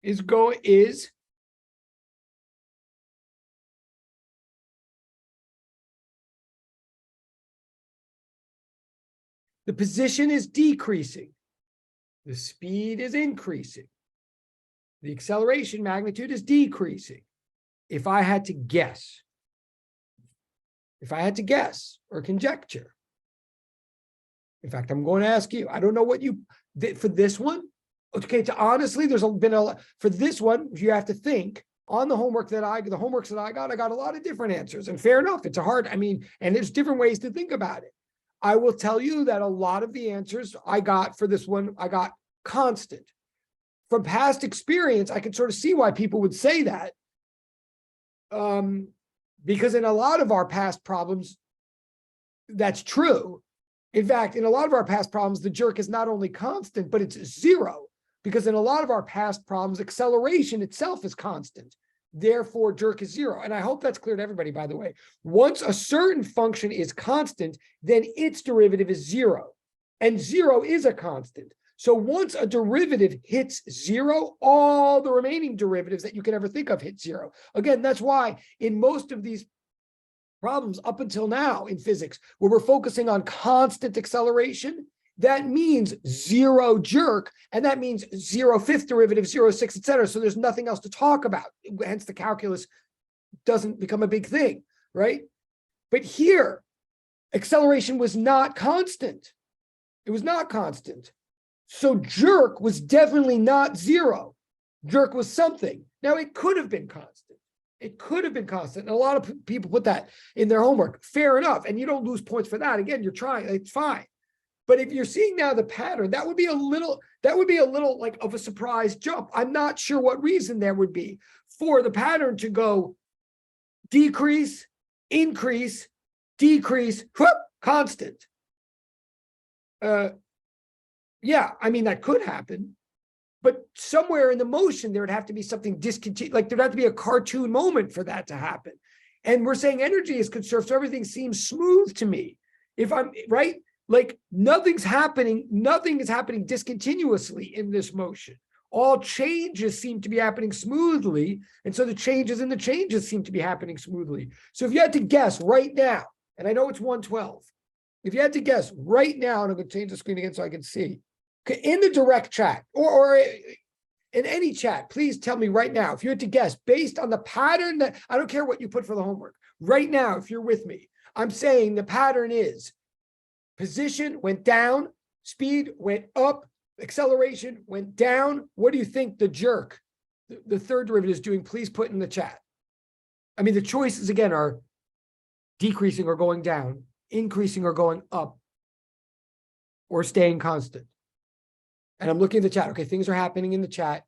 is the position is decreasing. The speed is increasing. The acceleration magnitude is decreasing. If I had to guess or conjecture, in fact, I'm going to ask you, I don't know what you did for this one. Okay, honestly, there's been a, for this one, you have to think on the homeworks that I got a lot of different answers, and fair enough. It's a hard, and there's different ways to think about it. I will tell you that a lot of the answers I got for this one, I got constant. From past experience, I can sort of see why people would say that. Because in a lot of our past problems, that's true. In fact, in a lot of our past problems, the jerk is not only constant, but it's 0. Because in a lot of our past problems, acceleration itself is constant. Therefore, jerk is 0. And I hope that's clear to everybody, by the way. Once a certain function is constant, then its derivative is 0. And 0 is a constant. So once a derivative hits 0, all the remaining derivatives that you can ever think of hit 0. Again, that's why in most of these problems up until now in physics, where we're focusing on constant acceleration, that means zero jerk, and that means zero fifth derivative, 0 6, etc. So there's nothing else to talk about. Hence, the calculus doesn't become a big thing, right? But here, acceleration was not constant. It was not constant. So jerk was definitely not zero. Jerk was something. Now, it could have been constant. It could have been constant. And a lot of people put that in their homework. Fair enough. And you don't lose points for that. Again, you're trying. It's fine. But if you're seeing now the pattern, that would be a little like of a surprise jump. I'm not sure what reason there would be for the pattern to go decrease, increase, decrease, whoop, constant. Yeah, I mean, that could happen. But somewhere in the motion, there would have to be something discontinuous, like there'd have to be a cartoon moment for that to happen. And we're saying energy is conserved, so everything seems smooth to me. If I'm right, like nothing is happening discontinuously in this motion. All changes seem to be happening smoothly. And so the changes in the changes seem to be happening smoothly. So if you had to guess right now, and I know it's 112, if you had to guess right now, and I'm going to change the screen again so I can see, in the direct chat or in any chat, please tell me right now, if you had to guess based on the pattern that, I don't care what you put for the homework, right now, if you're with me, I'm saying the pattern is position went down, speed went up, acceleration went down. What do you think the jerk, the third derivative is doing? Please put in the chat. I mean, the choices again are decreasing or going down, increasing or going up, or staying constant. And I'm looking at the chat. Okay, things are happening in the chat.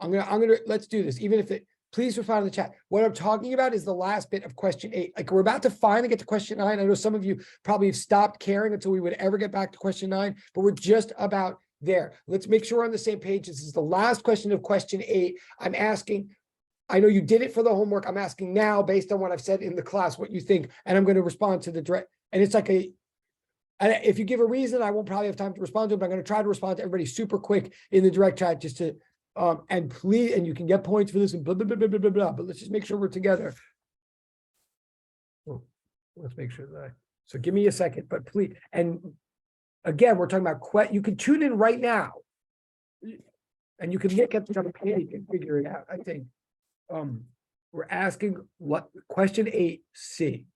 I'm gonna let's do this. Even if please respond in the chat. What I'm talking about is the last bit of question 8. Like we're about to finally get to question 9. I know some of you probably have stopped caring until we would ever get back to question 9, but we're just about there. Let's make sure we're on the same page. This is the last question of question 8. I'm asking, I know you did it for the homework. I'm asking now, based on what I've said in the class, what you think, and I'm going to respond to the direct. And it's like if you give a reason, I won't probably have time to respond to it, but I'm going to try to respond to everybody super quick in the direct chat just to, and please, and you can get points for this and blah, blah, blah, blah, blah, blah, blah, but let's just make sure we're together. Oh, let's make sure that, so give me a second, but please. And again, we're talking about, you can tune in right now and you can look at the page and figure it out. I think we're asking what question 8C.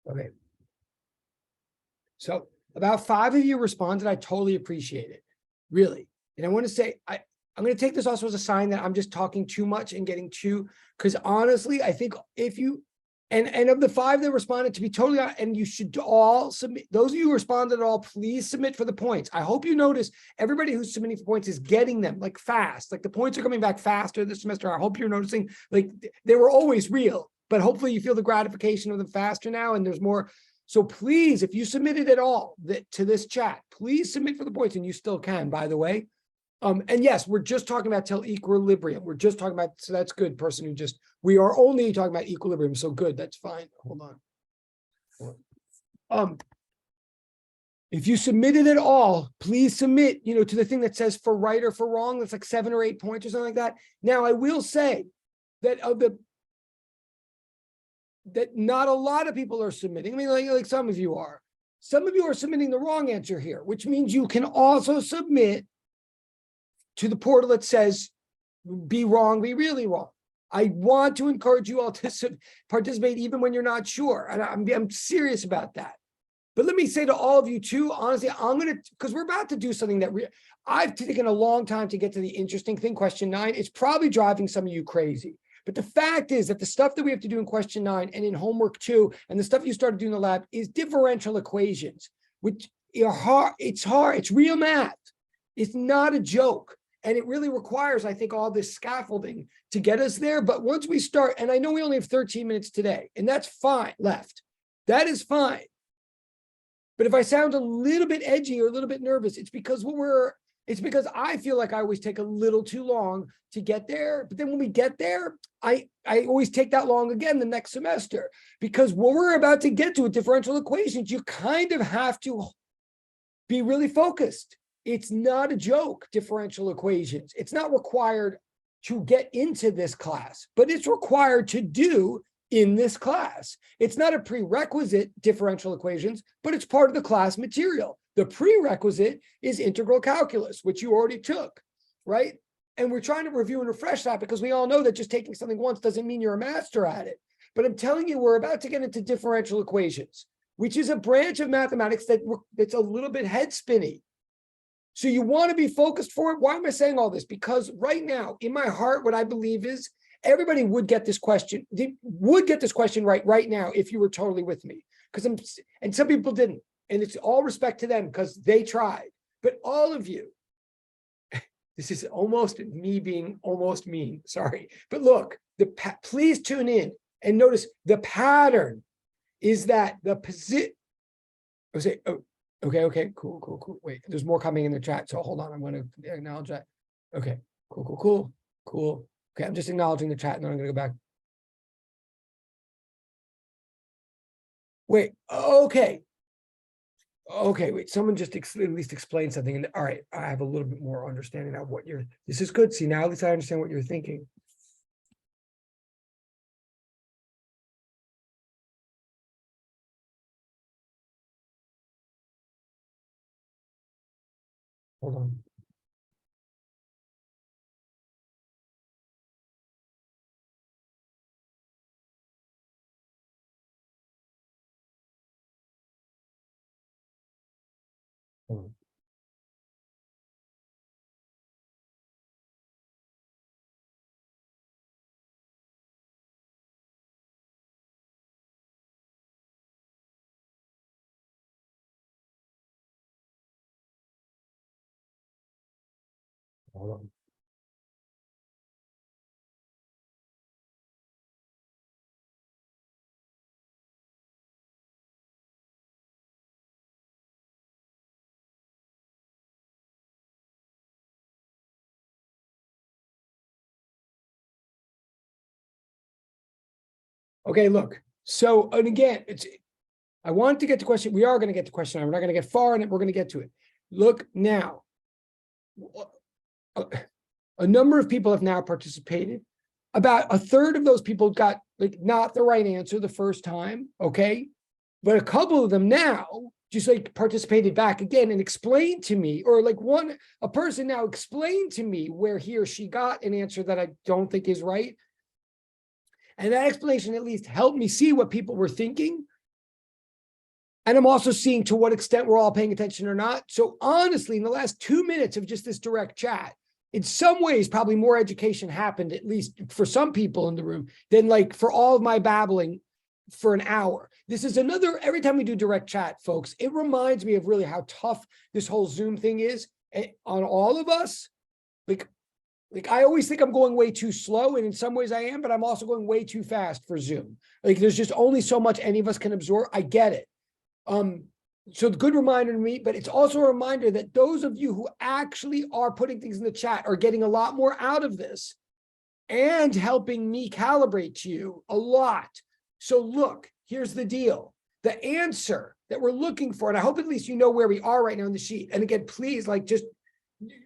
Okay. So about 5 of you responded. I totally appreciate it. Really. And I want to say, I'm going to take this also as a sign that I'm just talking too much and getting too, because honestly, I think if you, and of the 5 that responded, to be totally honest, and you should all submit, those of you who responded at all, please submit for the points. I hope you notice everybody who's submitting for points is getting them like fast. Like the points are coming back faster this semester. I hope you're noticing, like they were always real, but hopefully you feel the gratification of them faster now and there's more. So please, if you submitted at all to this chat, please submit for the points, and you still can, by the way. And yes, we're just talking about till equilibrium. We're just talking about, so that's good, person who just, we are only talking about equilibrium. So good, that's fine. Hold on. If you submitted at all, please submit, to the thing that says for right or for wrong. That's like 7 or 8 points or something like that. Now, I will say that that not a lot of people are submitting. I mean, like some of you are. Some of you are submitting the wrong answer here, which means you can also submit to the portal that says be wrong, be really wrong. I want to encourage you all to participate even when you're not sure. And I'm serious about that. But let me say to all of you too, honestly, because we're about to do something that I've taken a long time to get to the interesting thing, question 9. It's probably driving some of you crazy. But the fact is that the stuff that we have to do in question 9 and in homework 2, and the stuff you started doing in the lab is differential equations, which are hard. It's hard. It's real math. It's not a joke. And it really requires, I think, all this scaffolding to get us there. But once we start, and I know we only have 13 minutes today, and that's fine left. That is fine. But if I sound a little bit edgy or a little bit nervous, it's because I feel like I always take a little too long to get there. But then when we get there, I always take that long again the next semester, because what we're about to get to with differential equations, you kind of have to be really focused. It's not a joke, differential equations. It's not required to get into this class, but it's required to do in this class. It's not a prerequisite, differential equations, but it's part of the class material. The prerequisite is integral calculus, which you already took, right? And we're trying to review and refresh that because we all know that just taking something once doesn't mean you're a master at it. But I'm telling you, we're about to get into differential equations, which is a branch of mathematics that's a little bit head spinny. So you want to be focused for it. Why am I saying all this? Because right now, in my heart, what I believe is everybody would get this question. They would get this question right now if you were totally with me. And some people didn't. And it's all respect to them because they tried. But all of you, this is almost me being almost mean. Sorry. But look, please tune in and notice the pattern is that the position. Okay, cool. Wait, there's more coming in the chat. So hold on, I'm going to acknowledge that. Okay, cool. Okay, I'm just acknowledging the chat, and then I'm going to go back. Wait, okay, wait, someone just at least explain something. And all right, I have a little bit more understanding of what this is good. See, now at least I understand what you're thinking. Hold on. Hold on. Okay, look. So, and again, I want to get to question. We are going to get to question. We're not going to get far in it. We're going to get to it. Look now. A number of people have now participated. About a third of those people got not the right answer the first time. Okay, but a couple of them now just participated back again and explained to me, or a person now explained to me where he or she got an answer that I don't think is right. And that explanation at least helped me see what people were thinking. And I'm also seeing to what extent we're all paying attention or not. So honestly, in the last 2 minutes of just this direct chat, in some ways, probably more education happened, at least for some people in the room, than for all of my babbling for an hour. This is every time we do direct chat, folks, it reminds me of really how tough this whole Zoom thing is on all of us. I always think I'm going way too slow, and in some ways I am, but I'm also going way too fast for Zoom. There's just only so much any of us can absorb. I get it. So good reminder to me, but it's also a reminder that those of you who actually are putting things in the chat are getting a lot more out of this and helping me calibrate you a lot. So look, here's the deal. The answer that we're looking for, and I hope at least you know where we are right now in the sheet. And again, please, like, just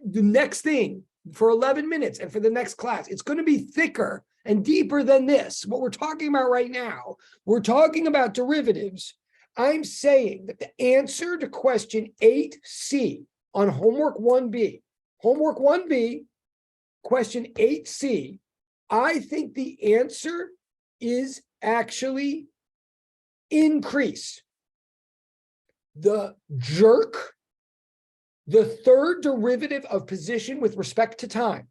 the next thing for 11 minutes and for the next class, it's going to be thicker and deeper than this. What we're talking about right now, we're talking about derivatives. I'm saying that the answer to question 8C on homework 1B, question 8C, I think the answer is actually increase. The jerk, the third derivative of position with respect to time,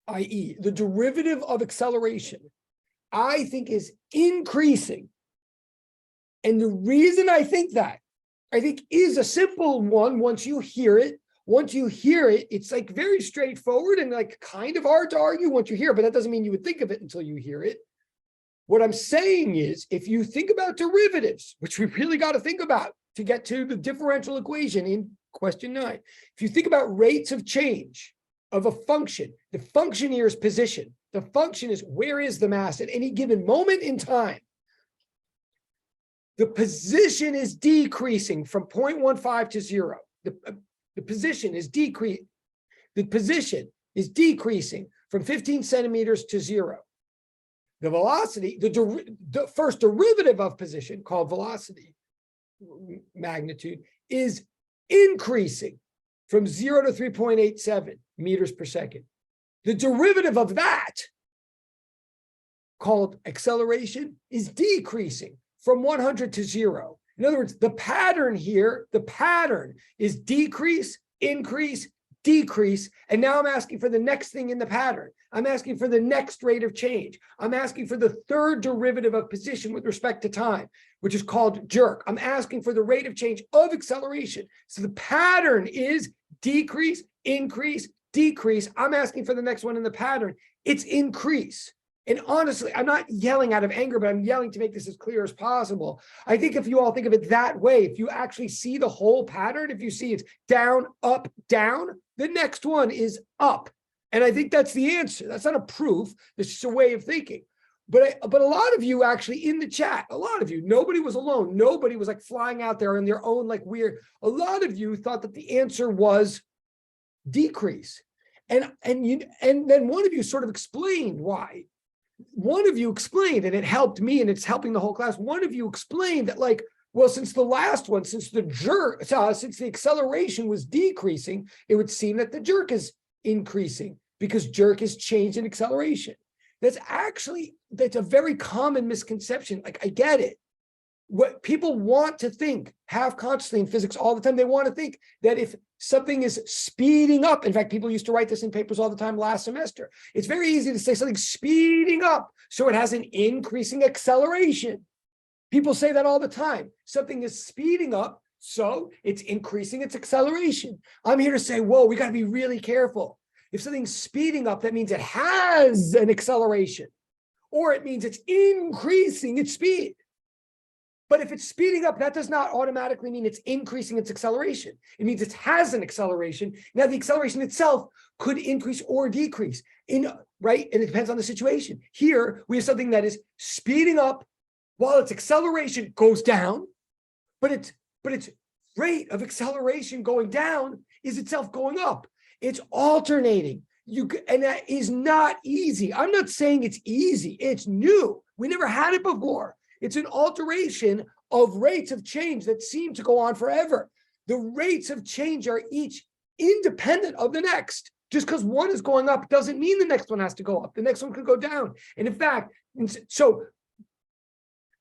i.e., the derivative of acceleration, I think is increasing. And the reason I think that, is a simple one once you hear it. Once you hear it, it's like very straightforward and like kind of hard to argue once you hear it, but that doesn't mean you would think of it until you hear it. What I'm saying is, if you think about derivatives, which we really got to think about to get to the differential equation in question 9, if you think about rates of change of a function, the function here is position. The function is where is the mass at any given moment in time. The position is decreasing from 0.15 to 0. The position is decreasing. The position is decreasing from 15 centimeters to 0. The velocity, the first derivative of position, called velocity magnitude, is increasing from 0 to 3.87 meters per second. The derivative of that, called acceleration, is decreasing from 100 to 0. In other words, the pattern here, the pattern is decrease, increase, decrease. And now I'm asking for the next thing in the pattern. I'm asking for the next rate of change. I'm asking for the third derivative of position with respect to time, which is called jerk. I'm asking for the rate of change of acceleration. So the pattern is decrease, increase, decrease. I'm asking for the next one in the pattern. It's increase. And honestly, I'm not yelling out of anger, but I'm yelling to make this as clear as possible. I think if you all think of it that way, if you actually see the whole pattern, if you see it's down, up, down, the next one is up. And I think that's the answer. That's not a proof. It's just a way of thinking. But a lot of you actually in the chat, a lot of you, nobody was alone. Nobody was like flying out there on their own, like weird. A lot of you thought that the answer was decrease. And then one of you sort of explained why. One of you explained, and it helped me, and it's helping the whole class. One of you explained that, like, well, since the last one, since the acceleration was decreasing, it would seem that the jerk is increasing because jerk is change in acceleration. That's a very common misconception. Like, I get it. What people want to think half consciously in physics all the time, they want to think that if something is speeding up, in fact, people used to write this in papers all the time last semester. It's very easy to say something speeding up, so it has an increasing acceleration. People say that all the time. Something is speeding up, so it's increasing its acceleration. I'm here to say, whoa, we got to be really careful. If something's speeding up, that means it has an acceleration, or it means it's increasing its speed. But if it's speeding up, that does not automatically mean it's increasing its acceleration. It means it has an acceleration. Now, the acceleration itself could increase or decrease, right? And it depends on the situation. Here, we have something that is speeding up while its acceleration goes down, but its rate of acceleration going down is itself going up. It's alternating. And that is not easy. I'm not saying it's easy. It's new. We never had it before. It's an alteration of rates of change that seem to go on forever. The rates of change are each independent of the next. Just because one is going up doesn't mean the next one has to go up. The next one could go down. And in fact, so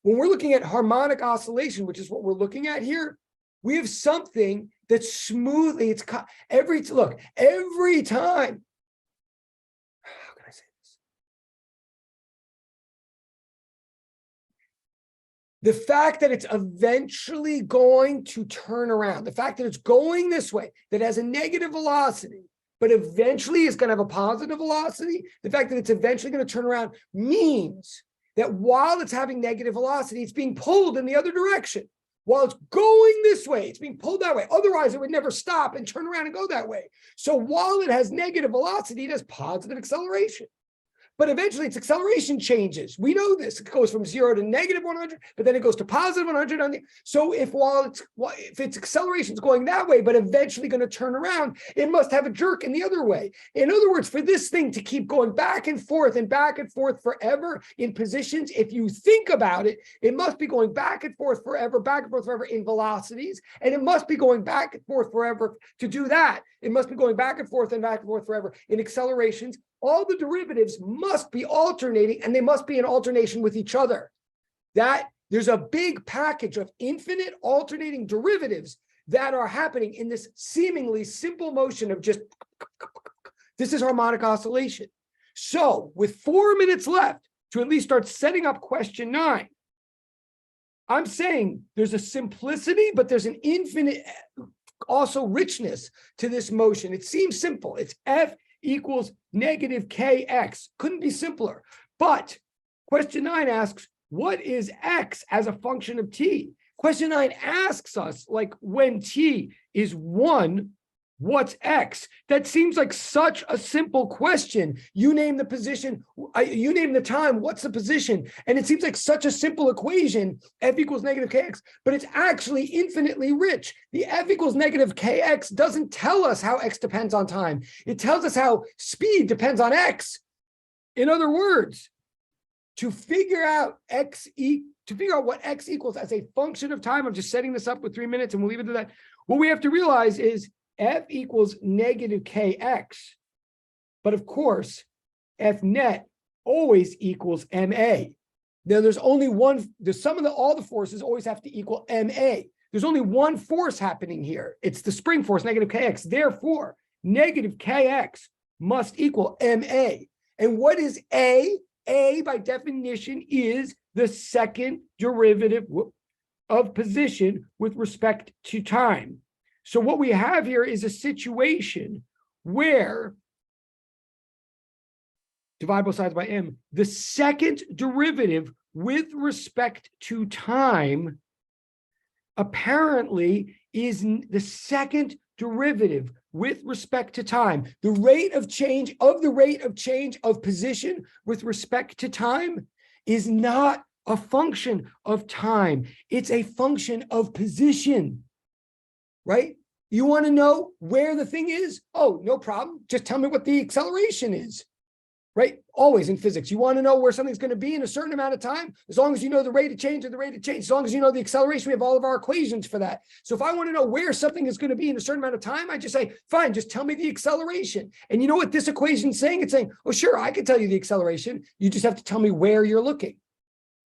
when we're looking at harmonic oscillation, which is what we're looking at here, we have something that's smoothly, every time. How can I say this? The fact that it's eventually going to turn around, the fact that it's going this way, that has a negative velocity, but eventually is going to have a positive velocity, the fact that it's eventually going to turn around means that while it's having negative velocity, it's being pulled in the other direction. while it's going this way. It's being pulled that way. Otherwise, it would never stop and turn around and go that way. So while it has negative velocity, it has positive acceleration. But eventually its acceleration changes. We know this. It goes from 0 to negative 100, but then it goes to positive 100. So if its acceleration is going that way, but eventually going to turn around, it must have a jerk in the other way. In other words, for this thing to keep going back and forth forever in positions, if you think about it, it must be going back and forth forever in velocities, and it must be going back and forth forever to do that. It must be going back and forth forever in accelerations. All the derivatives must be alternating, and they must be in alternation with each other. That there's a big package of infinite alternating derivatives that are happening in this seemingly simple motion of just, this is harmonic oscillation. So with 4 minutes left to at least start setting up question 9, I'm saying there's a simplicity, but there's an infinite also richness to this motion. It seems simple. It's F equals negative kx. Couldn't be simpler. But question 9 asks, what is x as a function of t? Question 9 asks us, like, when t is 1, what's x? That seems like such a simple question. You name the position, you name the time, what's the position? And it seems like such a simple equation, f equals negative kx, but it's actually infinitely rich. The f equals negative kx doesn't tell us how x depends on time. It tells us how speed depends on x. In other words, to figure out what x equals as a function of time, I'm just setting this up with 3 minutes and we'll leave it to that. What we have to realize is f equals negative kx, but of course, f net always equals ma. Now there's only one, the sum of all the forces always have to equal ma. There's only one force happening here. It's the spring force, negative kx. Therefore, negative kx must equal ma. And what is a? A, by definition, is the second derivative of position with respect to time. So what we have here is a situation where, divide both sides by m, the second derivative with respect to time apparently is the second derivative with respect to time. The rate of change of position with respect to time is not a function of time. It's a function of position. Right? You want to know where the thing is? Oh, no problem. Just tell me what the acceleration is. Right? Always in physics, you want to know where something's going to be in a certain amount of time. As long as you know the rate of change, as long as you know the acceleration, we have all of our equations for that. So if I want to know where something is going to be in a certain amount of time, I just say, fine, just tell me the acceleration. And you know what this equation is saying? It's saying, oh, sure, I can tell you the acceleration. You just have to tell me where you're looking.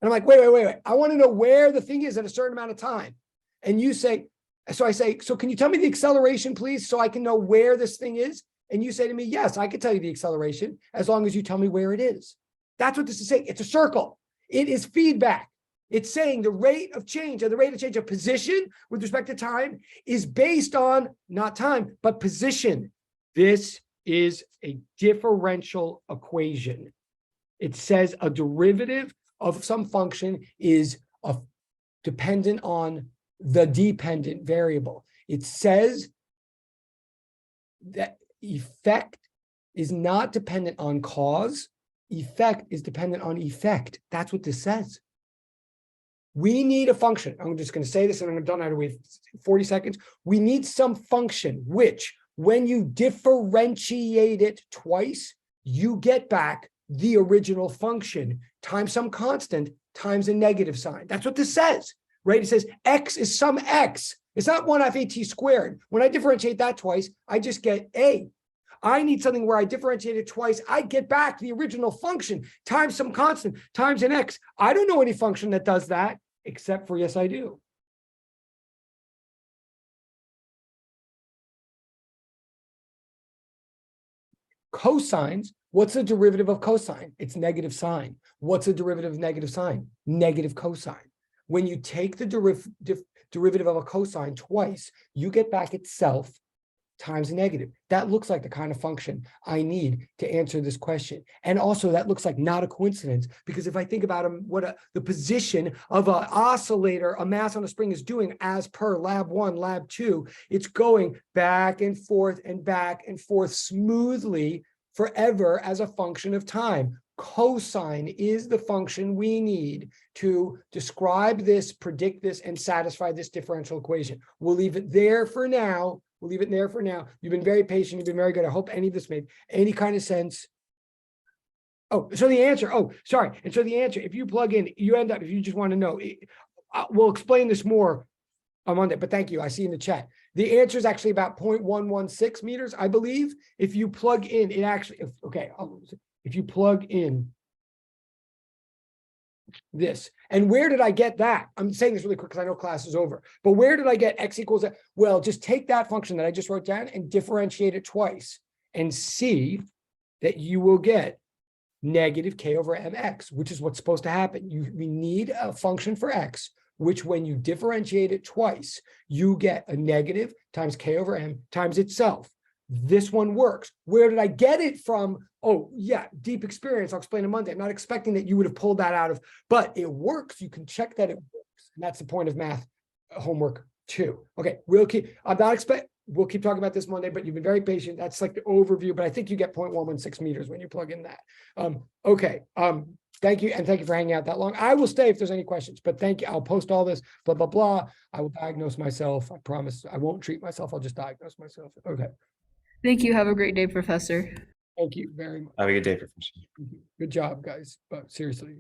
And I'm like, wait. I want to know where the thing is at a certain amount of time. And you say, so I say, so can you tell me the acceleration, please, so I can know where this thing is? And you say to me, yes, I can tell you the acceleration as long as you tell me where it is. That's what this is saying. It's a circle. It is feedback. It's saying the rate of change of position with respect to time is based on not time, but position. This is a differential equation. It says a derivative of some function is dependent on the dependent variable. It says that effect is not dependent on cause. Effect is dependent on effect. That's what this says. We need a function. I'm just going to say this and I'm done. I have to wait 40 seconds. We need some function which, when you differentiate it twice, you get back the original function times some constant times a negative sign. That's what this says, right? It says x is some x. It's not 1/t squared. When I differentiate that twice, I just get a. I need something where I differentiate it twice. I get back the original function times some constant times an x. I don't know any function that does that, except for, yes, I do. Cosines, what's the derivative of cosine? It's negative sine. What's the derivative of negative sine? Negative cosine. When you take the derivative of a cosine twice, you get back itself times a negative. That looks like the kind of function I need to answer this question. And also that looks like not a coincidence, because if I think about the position of an oscillator, a mass on a spring is doing as per lab 1, lab 2, it's going back and forth smoothly forever as a function of time. Cosine is the function we need to describe this, predict this, and satisfy this differential equation. We'll leave it there for now. You've been very patient. You've been very good. I hope any of this made any kind of sense. Oh, so the answer, And so the answer, if you plug in, you end up, if you just want to know, we'll explain this more on Monday, but thank you. I see in the chat. The answer is actually about 0.116 meters, I believe. If you plug in, it actually, if you plug in this, and where did I get that? I'm saying this really quick because I know class is over, but where did I get x equals that? Well, just take that function that I just wrote down and differentiate it twice and see that you will get negative k over mx, which is what's supposed to happen. We need a function for x, which when you differentiate it twice, you get a negative times k over m times itself. This one works. Where did I get it from? Oh, yeah, deep experience. I'll explain on Monday. I'm not expecting that you would have pulled that out of, but it works. You can check that it works. And that's the point of math homework 2. Okay, we'll keep talking about this Monday, but you've been very patient. That's like the overview, but I think you get 0.116 meters when you plug in that. Okay. Thank you. And thank you for hanging out that long. I will stay if there's any questions, but thank you. I'll post all this, blah, blah, blah. I will diagnose myself. I promise I won't treat myself. I'll just diagnose myself. Okay. Thank you. Have a great day, Professor. Thank you very much. Have a good day, Professor. Good job, guys. Seriously.